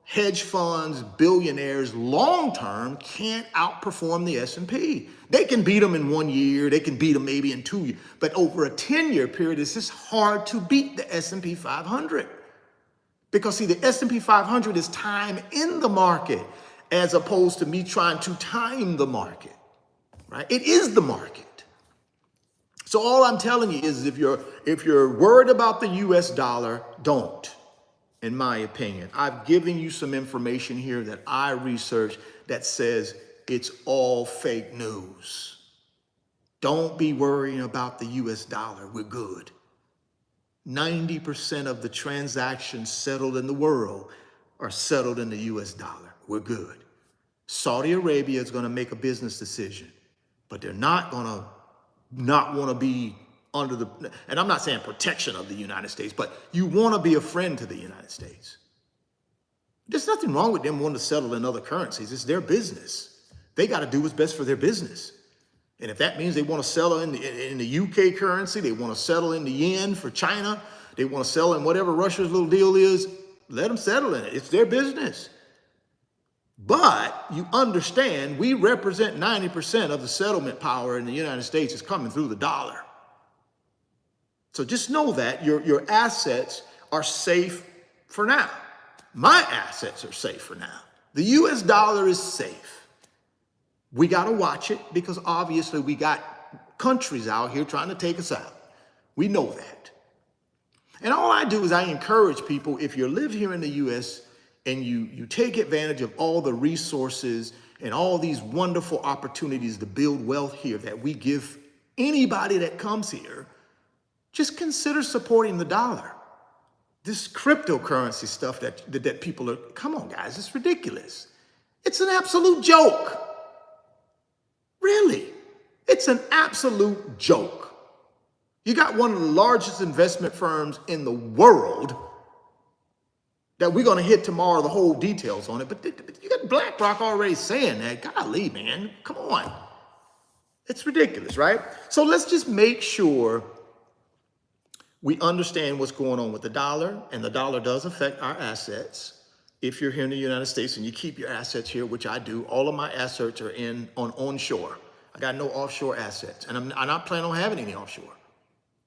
hedge funds, billionaires, long-term can't outperform the S&P. They can beat them in 1 year, they can beat them maybe in 2 years, but over a 10-year period, it's just hard to beat the S&P 500. Because see, the S&P 500 is time in the market as opposed to me trying to time the market, right? It is the market. So all I'm telling you is if you're worried about the US dollar, don't, in my opinion. I've given you some information here that I researched that says it's all fake news. Don't be worrying about the US dollar. We're good. 90% of the transactions settled in the world are settled in the US dollar. We're good. Saudi Arabia is going to make a business decision, but they're not going to not want to be under the, and I'm not saying protection of the United States, but you want to be a friend to the United States. There's nothing wrong with them wanting to settle in other currencies. It's their business. They got to do what's best for their business. And if that means they want to settle in the UK currency, they want to settle in the yen for China, they want to settle in whatever Russia's little deal is, let them settle in it. It's their business. But you understand, we represent 90% of the settlement power in the United States is coming through the dollar. So just know that your assets are safe for now. My assets are safe for now. The US dollar is safe. We got to watch it because obviously we got countries out here trying to take us out. We know that. And all I do is I encourage people, if you live here in the US and you take advantage of all the resources and all these wonderful opportunities to build wealth here that we give anybody that comes here, just consider supporting the dollar. This cryptocurrency stuff that people are, come on guys, it's ridiculous. It's an absolute joke. Really, it's an absolute joke. You got one of the largest investment firms in the world that we're going to hit tomorrow, the whole details on it. But you got BlackRock already saying that. Golly, man, come on. It's ridiculous, right? So let's just make sure we understand what's going on with the dollar, and the dollar does affect our assets. If you're here in the United States and you keep your assets here, which I do, all of my assets are onshore. I got no offshore assets, and I'm not planning on having any offshore.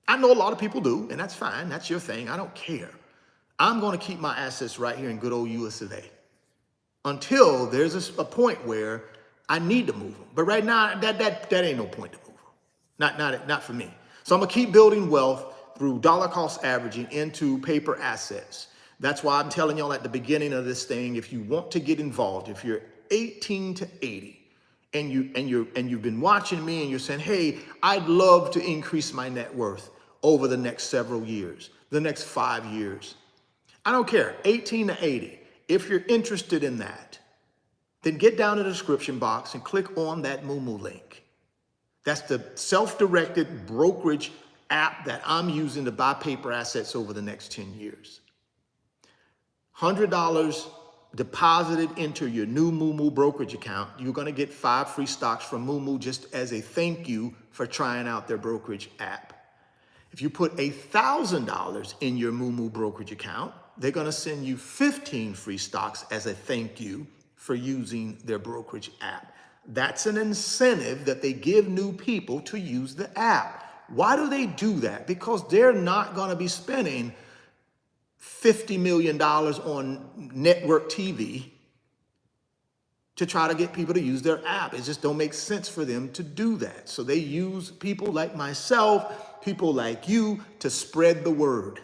I know a lot of people do, and that's fine. That's your thing. I don't care. I'm going to keep my assets right here in good old US of A until there's a point where I need to move them. But right now, that ain't no point to move them. Not for me. So I'm going to keep building wealth through dollar cost averaging into paper assets. That's why I'm telling y'all at the beginning of this thing, if you want to get involved, if you're 18 to 80 and you've been watching me and you're saying, hey, I'd love to increase my net worth over the next several years, the next 5 years. I don't care, 18 to 80. If you're interested in that, then get down to the description box and click on that Moo link. That's the self-directed brokerage app that I'm using to buy paper assets over the next 10 years. $100 deposited into your new Moo brokerage account. You're going to get 5 free stocks from Moo just as a thank you for trying out their brokerage app. If you put $1,000 in your Moo brokerage account, they're going to send you 15 free stocks as a thank you for using their brokerage app. That's an incentive that they give new people to use the app. Why do they do that? Because they're not going to be spending $50 million on network TV to try to get people to use their app. It just don't make sense for them to do that. So they use people like myself, people like you, to spread the word.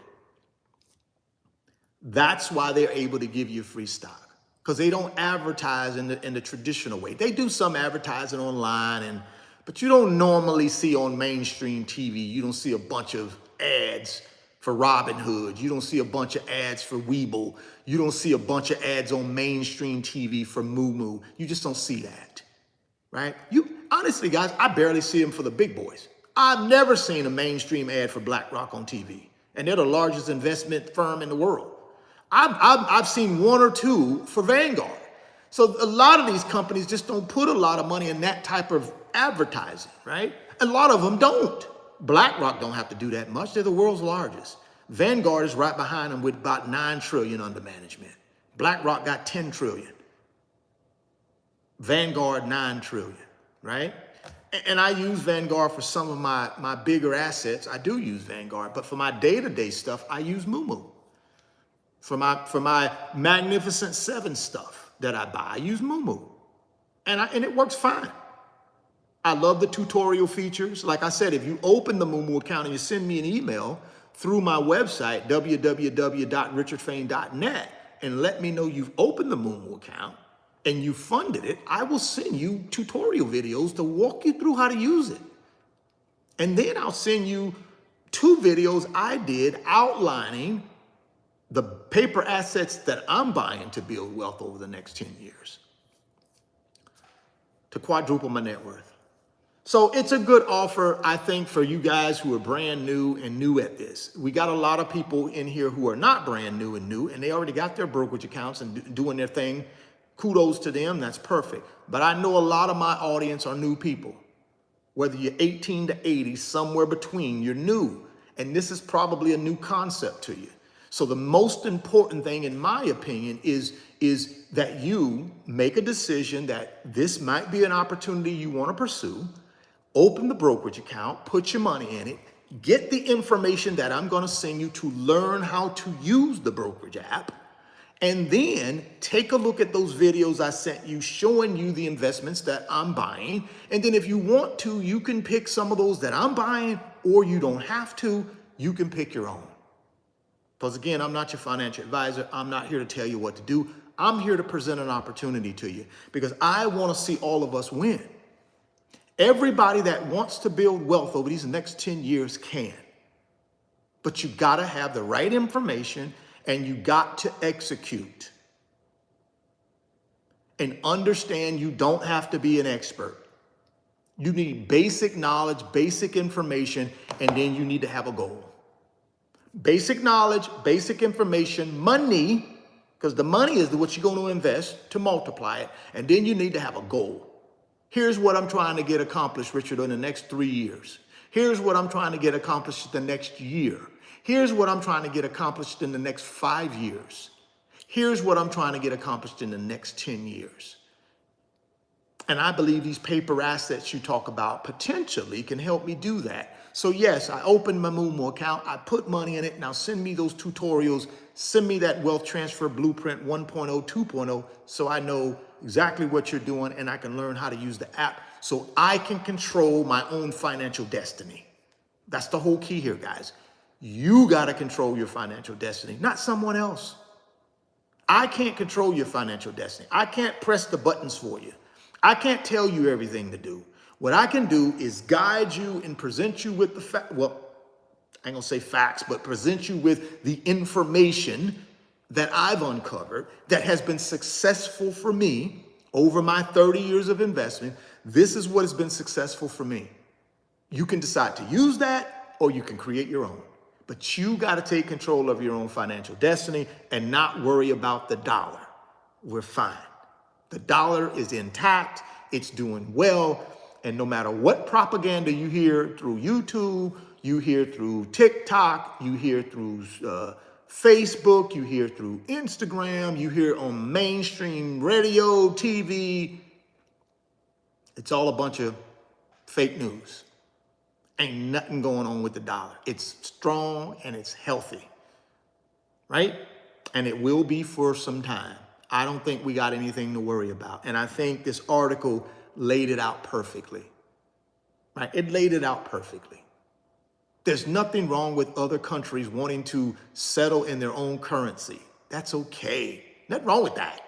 That's why they're able to give you free stock, because they don't advertise in the traditional way. They do some advertising online, but you don't normally see on mainstream TV. You don't see a bunch of ads for Robinhood. You don't see a bunch of ads for Webull. You don't see a bunch of ads on mainstream TV for Moo. You just don't see that, right? Honestly, guys, I barely see them for the big boys. I've never seen a mainstream ad for BlackRock on TV, and they're the largest investment firm in the world. I've seen 1 or 2 for Vanguard. So a lot of these companies just don't put a lot of money in that type of advertising, right? A lot of them don't. BlackRock don't have to do that much. They're the world's largest. Vanguard is right behind them with about $9 trillion under management. BlackRock got 10 trillion. Vanguard, 9 trillion, right? And I use Vanguard for some of my bigger assets. I do use Vanguard, but for my day-to-day stuff, I use Moo. For my Magnificent Seven stuff that I buy, I use Moo. And it works fine. I love the tutorial features. Like I said, if you open the Moo account and you send me an email through my website, www.richardfain.net, and let me know you've opened the Moo account and you funded it, I will send you tutorial videos to walk you through how to use it. And then I'll send you 2 videos I did outlining the paper assets that I'm buying to build wealth over the next 10 years, to quadruple my net worth. So it's a good offer, I think, for you guys who are brand new and new at this. We got a lot of people in here who are not brand new, and they already got their brokerage accounts and doing their thing. Kudos to them, that's perfect. But I know a lot of my audience are new people. Whether you're 18 to 80, somewhere between, you're new. And this is probably a new concept to you. So the most important thing, in my opinion, is that you make a decision that this might be an opportunity you want to pursue. Open the brokerage account, put your money in it, get the information that I'm going to send you to learn how to use the brokerage app, and then take a look at those videos I sent you showing you the investments that I'm buying. And then if you want to, you can pick some of those that I'm buying, or you don't have to, you can pick your own. Because again, I'm not your financial advisor. I'm not here to tell you what to do. I'm here to present an opportunity to you because I want to see all of us win. Everybody that wants to build wealth over these next 10 years can. But you got to have the right information and you got to execute. And understand you don't have to be an expert. You need basic knowledge, basic information, and then you need to have a goal. Basic knowledge, basic information, money, because the money is what you're going to invest to multiply it. And then you need to have a goal. Here's what I'm trying to get accomplished, Richard, in the next 3 years. Here's what I'm trying to get accomplished the next year. Here's what I'm trying to get accomplished in the next 5 years. Here's what I'm trying to get accomplished in the next 10 years. And I believe these paper assets you talk about potentially can help me do that. So yes, I opened my Moo account. I put money in it. Now send me those tutorials. Send me that wealth transfer blueprint 1.0, 2.0, so I know exactly what you're doing and I can learn how to use the app so I can control my own financial destiny. That's the whole key here, guys. You got to control your financial destiny, not someone else. I can't control your financial destiny. I can't press the buttons for you. I can't tell you everything to do. What I can do is guide you and present you with the fact, well, I ain't gonna say facts, but present you with the information that I've uncovered that has been successful for me over my 30 years of investment. This is what has been successful for me. You can decide to use that or you can create your own. But you got to take control of your own financial destiny and not worry about the dollar. We're fine. The dollar is intact. It's doing well. And no matter what propaganda you hear through YouTube, you hear through TikTok, you hear through Facebook, you hear through Instagram, you hear on mainstream radio, TV, it's all a bunch of fake news. Ain't nothing going on with the dollar. It's strong and it's healthy, right? And it will be for some time. I don't think we got anything to worry about. And I think this article laid it out perfectly, right? It laid it out perfectly. There's nothing wrong with other countries wanting to settle in their own currency. That's okay. Nothing wrong with that.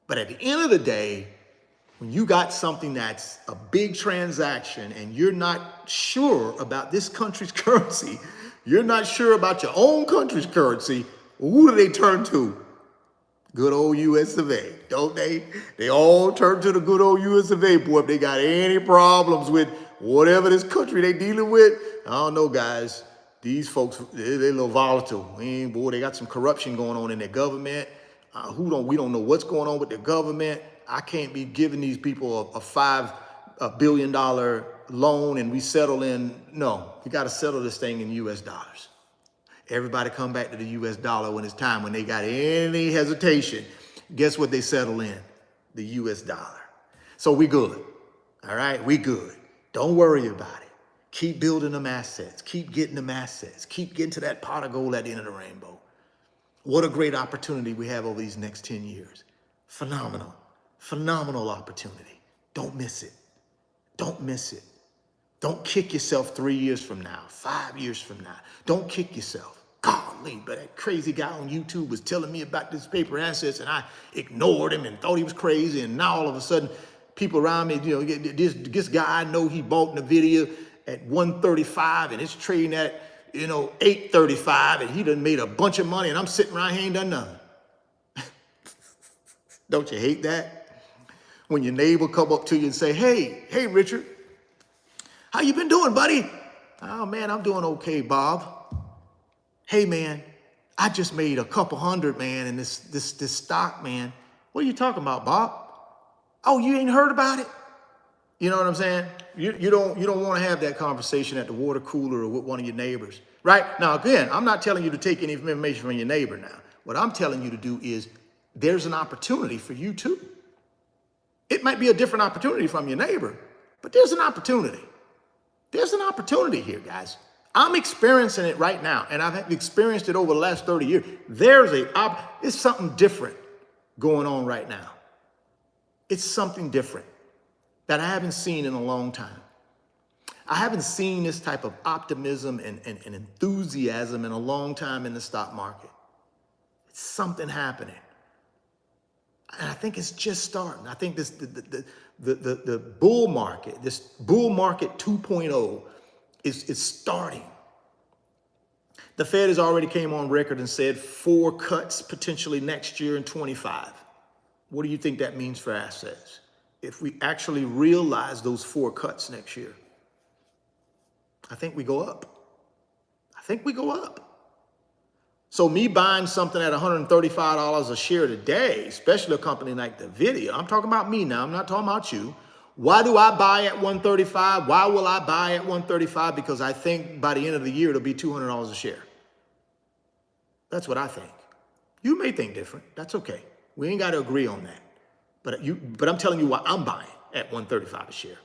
But at the end of the day, when you got something that's a big transaction and you're not sure about this country's currency, you're not sure about your own country's currency, who do they turn to? Good old US of A, don't they? They all turn to the good old US of A, boy, if they got any problems with whatever this country they dealing with. I don't know, guys. These folks, they're a little volatile. Boy, they got some corruption going on in their government. We don't know what's going on with their government. I can't be giving these people a $5 billion loan and we settle in. No, we got to settle this thing in US dollars. Everybody come back to the US dollar when it's time, when they got any hesitation. Guess what they settle in? The US dollar. So we good. All right, we good. Don't worry about it. Keep building them assets. Keep getting them assets. Keep getting to that pot of gold at the end of the rainbow. What a great opportunity we have over these next 10 years. Phenomenal, phenomenal opportunity. Don't miss it. Don't miss it. Don't kick yourself 3 years from now, 5 years from now. Don't kick yourself. Golly, but that crazy guy on YouTube was telling me about this paper assets and I ignored him and thought he was crazy. And now all of a sudden, people around me, this guy I know, he bought NVIDIA at 135 and it's trading at, 835 and he done made a bunch of money and I'm sitting around here ain't done nothing. Don't you hate that? When your neighbor come up to you and say, hey, Richard, how you been doing, buddy? Oh man, I'm doing okay, Bob. Hey man, I just made a couple hundred, man, in this stock, man. What are you talking about, Bob? Oh, you ain't heard about it? You know what I'm saying? You don't want to have that conversation at the water cooler or with one of your neighbors, right? Now, again, I'm not telling you to take any information from your neighbor now. What I'm telling you to do is there's an opportunity for you too. It might be a different opportunity from your neighbor, but there's an opportunity. There's an opportunity here, guys. I'm experiencing it right now, and I've experienced it over the last 30 years. It's something different going on right now. It's something different that I haven't seen in a long time. I haven't seen this type of optimism and enthusiasm in a long time in the stock market. It's something happening. And I think it's just starting. I think the bull market, this bull market 2.0 is starting. The Fed has already came on record and said 4 cuts potentially next year in 25. What do you think that means for assets? If we actually realize those 4 cuts next year, I think we go up. I think we go up. So me buying something at $135 a share today, especially a company like NVIDIA, I'm talking about me now, I'm not talking about you. Why do I buy at 135? Why will I buy at 135? Because I think by the end of the year, it'll be $200 a share. That's what I think. You may think different. That's okay. We ain't got to agree on that. But I'm telling you why I'm buying at 135 a share.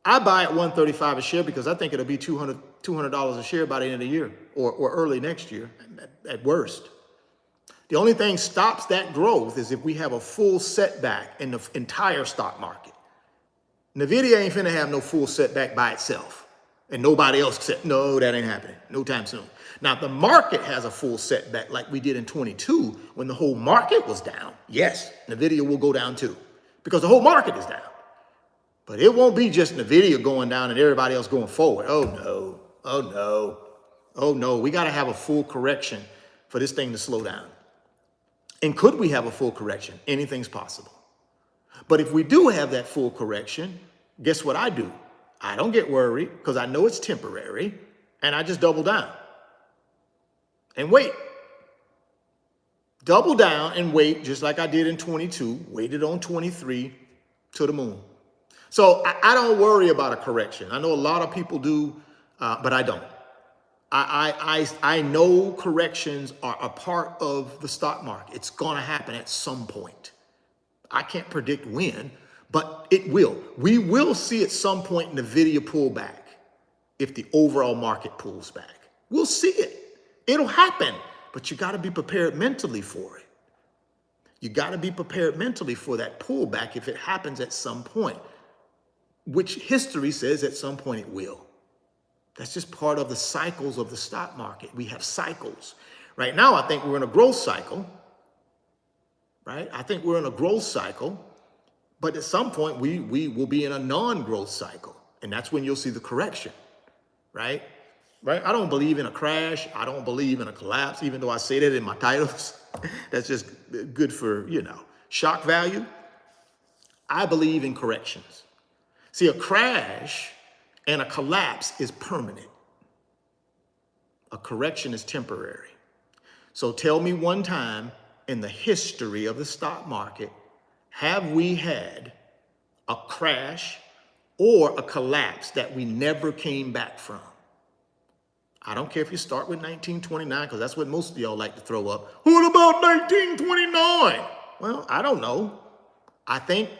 I buy at 135 a share because I think it'll be $200 a share by the end of the year or early next year at worst. The only thing stops that growth is if we have a full setback in the entire stock market. NVIDIA ain't finna have no full setback by itself. And nobody else said, no, that ain't happening. No time soon. Now, if the market has a full setback like we did in 22, when the whole market was down, yes, NVIDIA will go down too, because the whole market is down. But it won't be just NVIDIA going down and everybody else going forward. Oh no, oh no, oh no. We gotta have a full correction for this thing to slow down. And could we have a full correction? Anything's possible. But if we do have that full correction, guess what I do? I don't get worried because I know it's temporary and I just double down and wait. Double down and wait just like I did in 22, waited on 23 to the moon. So I don't worry about a correction. I know a lot of people do, but I don't. I know corrections are a part of the stock market. It's going to happen at some point. I can't predict when, but it will. We will see at some point NVIDIA pull back if the overall market pulls back. We'll see it. It'll happen, but you got to be prepared mentally for it. You got to be prepared mentally for that pullback if it happens at some point, which history says at some point it will. That's just part of the cycles of the stock market. We have cycles. Right now, I think we're in a growth cycle, right? I think we're in a growth cycle, but at some point we will be in a non-growth cycle. And that's when you'll see the correction, right? Right? I don't believe in a crash. I don't believe in a collapse, even though I say that in my titles. That's just good for, shock value. I believe in corrections. See, a crash and a collapse is permanent. A correction is temporary. So tell me one time in the history of the stock market, have we had a crash or a collapse that we never came back from? I don't care if you start with 1929, because that's what most of y'all like to throw up. What about 1929? Well, I don't know. I think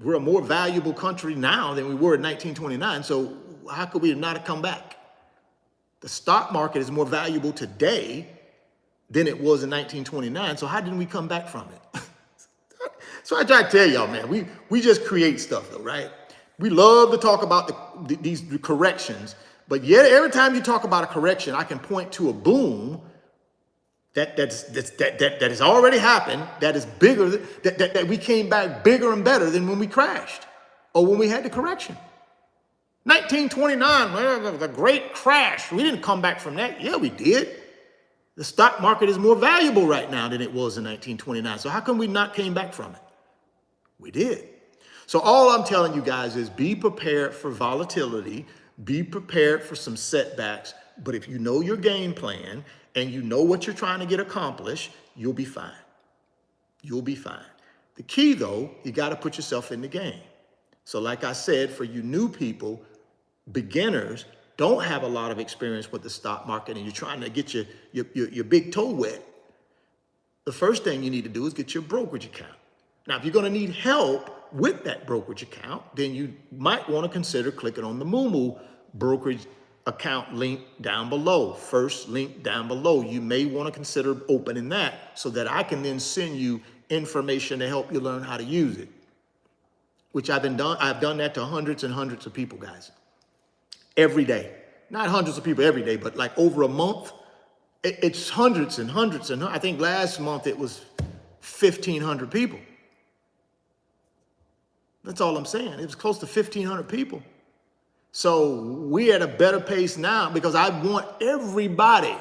we're a more valuable country now than we were in 1929. So how could we not have come back? The stock market is more valuable today than it was in 1929. So how didn't we come back from it? So I try to tell y'all, man, we just create stuff though, right? We love to talk about these corrections, but yet every time you talk about a correction, I can point to a boom that has already happened, that is bigger, that we came back bigger and better than when we crashed or when we had the correction. 1929, well, the great crash. We didn't come back from that. Yeah, we did. The stock market is more valuable right now than it was in 1929. So how come we not came back from it? We did. So all I'm telling you guys is be prepared for volatility, be prepared for some setbacks. But if you know your game plan and you know what you're trying to get accomplished, you'll be fine. You'll be fine. The key though, you got to put yourself in the game. So like I said, for you new people, beginners, don't have a lot of experience with the stock market and you're trying to get your big toe wet, the first thing you need to do is get your brokerage account. Now, if you're going to need help with that brokerage account, then you might want to consider clicking on the Moomoo brokerage account link down below. First link down below. You may want to consider opening that so that I can then send you information to help you learn how to use it, which I've done that to hundreds and hundreds of people, guys. Every day. Not hundreds of people every day, but like over a month, it's hundreds and hundreds. And I think last month it was 1,500 people. That's all I'm saying. It was close to 1,500 people. So we're at a better pace now because I want everybody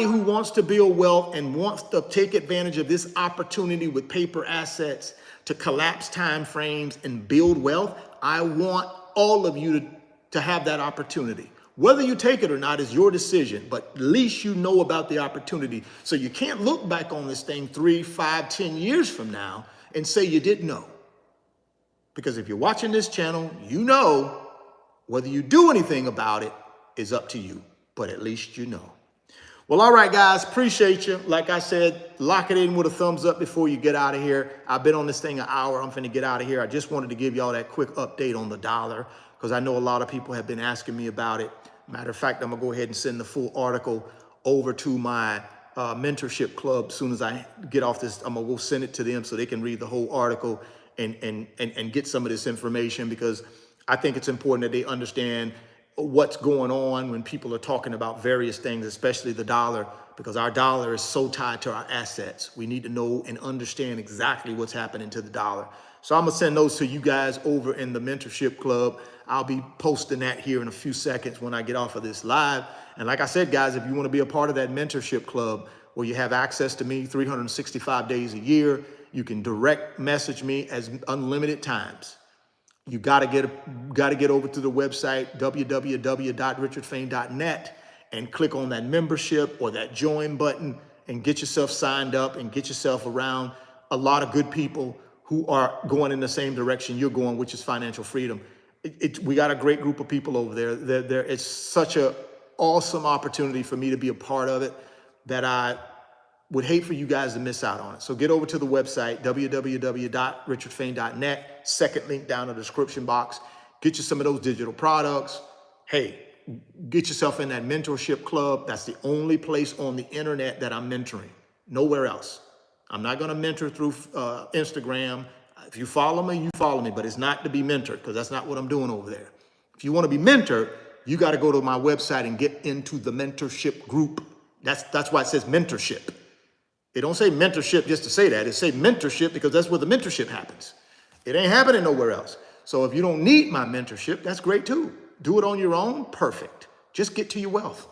who wants to build wealth and wants to take advantage of this opportunity with paper assets to collapse time frames and build wealth. I want all of you to have that opportunity. Whether you take it or not is your decision, but at least you know about the opportunity. So you can't look back on this thing 3, 5, 10 years from now and say you didn't know. Because if you're watching this channel, you know whether you do anything about it is up to you, but at least you know. Well, all right, guys, appreciate you. Like I said, lock it in with a thumbs up before you get out of here. I've been on this thing an hour. I'm finna get out of here. I just wanted to give y'all that quick update on the dollar because I know a lot of people have been asking me about it. Matter of fact, I'm gonna go ahead and send the full article over to my mentorship club. As soon as I get off this, I'm gonna go send it to them so they can read the whole article and get some of this information, because I think it's important that they understand what's going on when people are talking about various things, especially the dollar, because our dollar is so tied to our assets. We need to know and understand exactly what's happening to the dollar. So I'm gonna send those to you guys over in the mentorship club. I'll be posting that here in a few seconds when I get off of this live. And like I said, guys, if you want to be a part of that mentorship club where you have access to me 365 days a year, you can direct message me as unlimited times. You gotta get over to the website, www.richardfain.net, and click on that membership or that join button and get yourself signed up and get yourself around a lot of good people who are going in the same direction you're going, which is financial freedom. We got a great group of people over there. It's such an awesome opportunity for me to be a part of it that I would hate for you guys to miss out on it. So get over to the website, www.richardfain.net, second link down in the description box. Get you some of those digital products. Hey, get yourself in that mentorship club. That's the only place on the internet that I'm mentoring. Nowhere else. I'm not gonna mentor through Instagram. If you follow me, you follow me, but it's not to be mentored because that's not what I'm doing over there. If you wanna be mentored, you gotta go to my website and get into the mentorship group. That's why it says mentorship. They don't say mentorship just to say that. It say mentorship because that's where the mentorship happens. It ain't happening nowhere else. So if you don't need my mentorship, that's great too. Do it on your own, perfect. Just get to your wealth.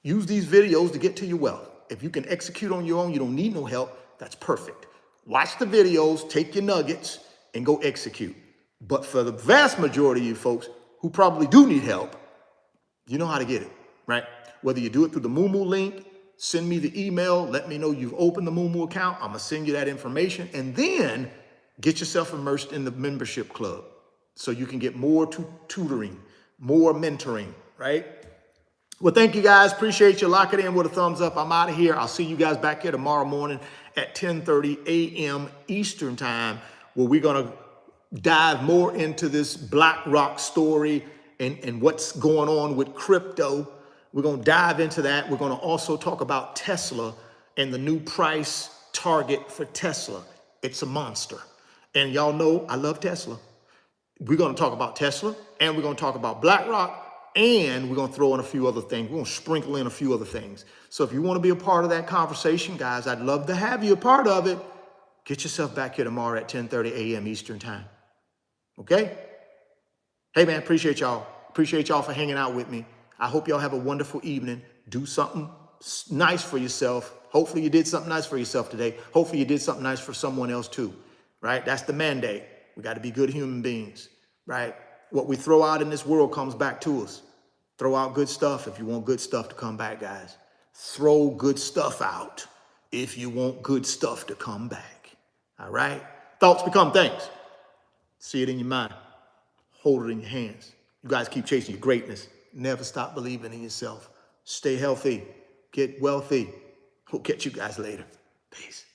Use these videos to get to your wealth. If you can execute on your own, you don't need no help, that's perfect. Watch the videos, take your nuggets, and go execute. But for the vast majority of you folks who probably do need help, you know how to get it, right? Whether you do it through the Moomoo link, send me the email, let me know you've opened the Moomoo account. I'm gonna send you that information, and then get yourself immersed in the membership club so you can get more tutoring, more mentoring, right? Well, thank you guys. Appreciate you. Lock it in with a thumbs up. I'm out of here. I'll see you guys back here tomorrow morning at 10:30 a.m. Eastern time, where we're going to dive more into this BlackRock story and what's going on with crypto. We're going to dive into that. We're going to also talk about Tesla and the new price target for Tesla. It's a monster. And y'all know I love Tesla. We're going to talk about Tesla, and we're going to talk about BlackRock, and we're going to throw in a few other things. We're going to sprinkle in a few other things. So if you want to be a part of that conversation, guys, I'd love to have you a part of it. Get yourself back here tomorrow at 10:30 a.m. Eastern time. Okay? Hey, man, appreciate y'all. Appreciate y'all for hanging out with me. I hope y'all have a wonderful evening. Do something nice for yourself. Hopefully you did something nice for yourself today. Hopefully you did something nice for someone else too, right? That's the mandate. We got to be good human beings, right? What we throw out in this world comes back to us. Throw out good stuff if you want good stuff to come back, guys. Throw good stuff out if you want good stuff to come back. All right? Thoughts become things. See it in your mind. Hold it in your hands. You guys keep chasing your greatness. Never stop believing in yourself. Stay healthy. Get wealthy. We'll catch you guys later. Peace.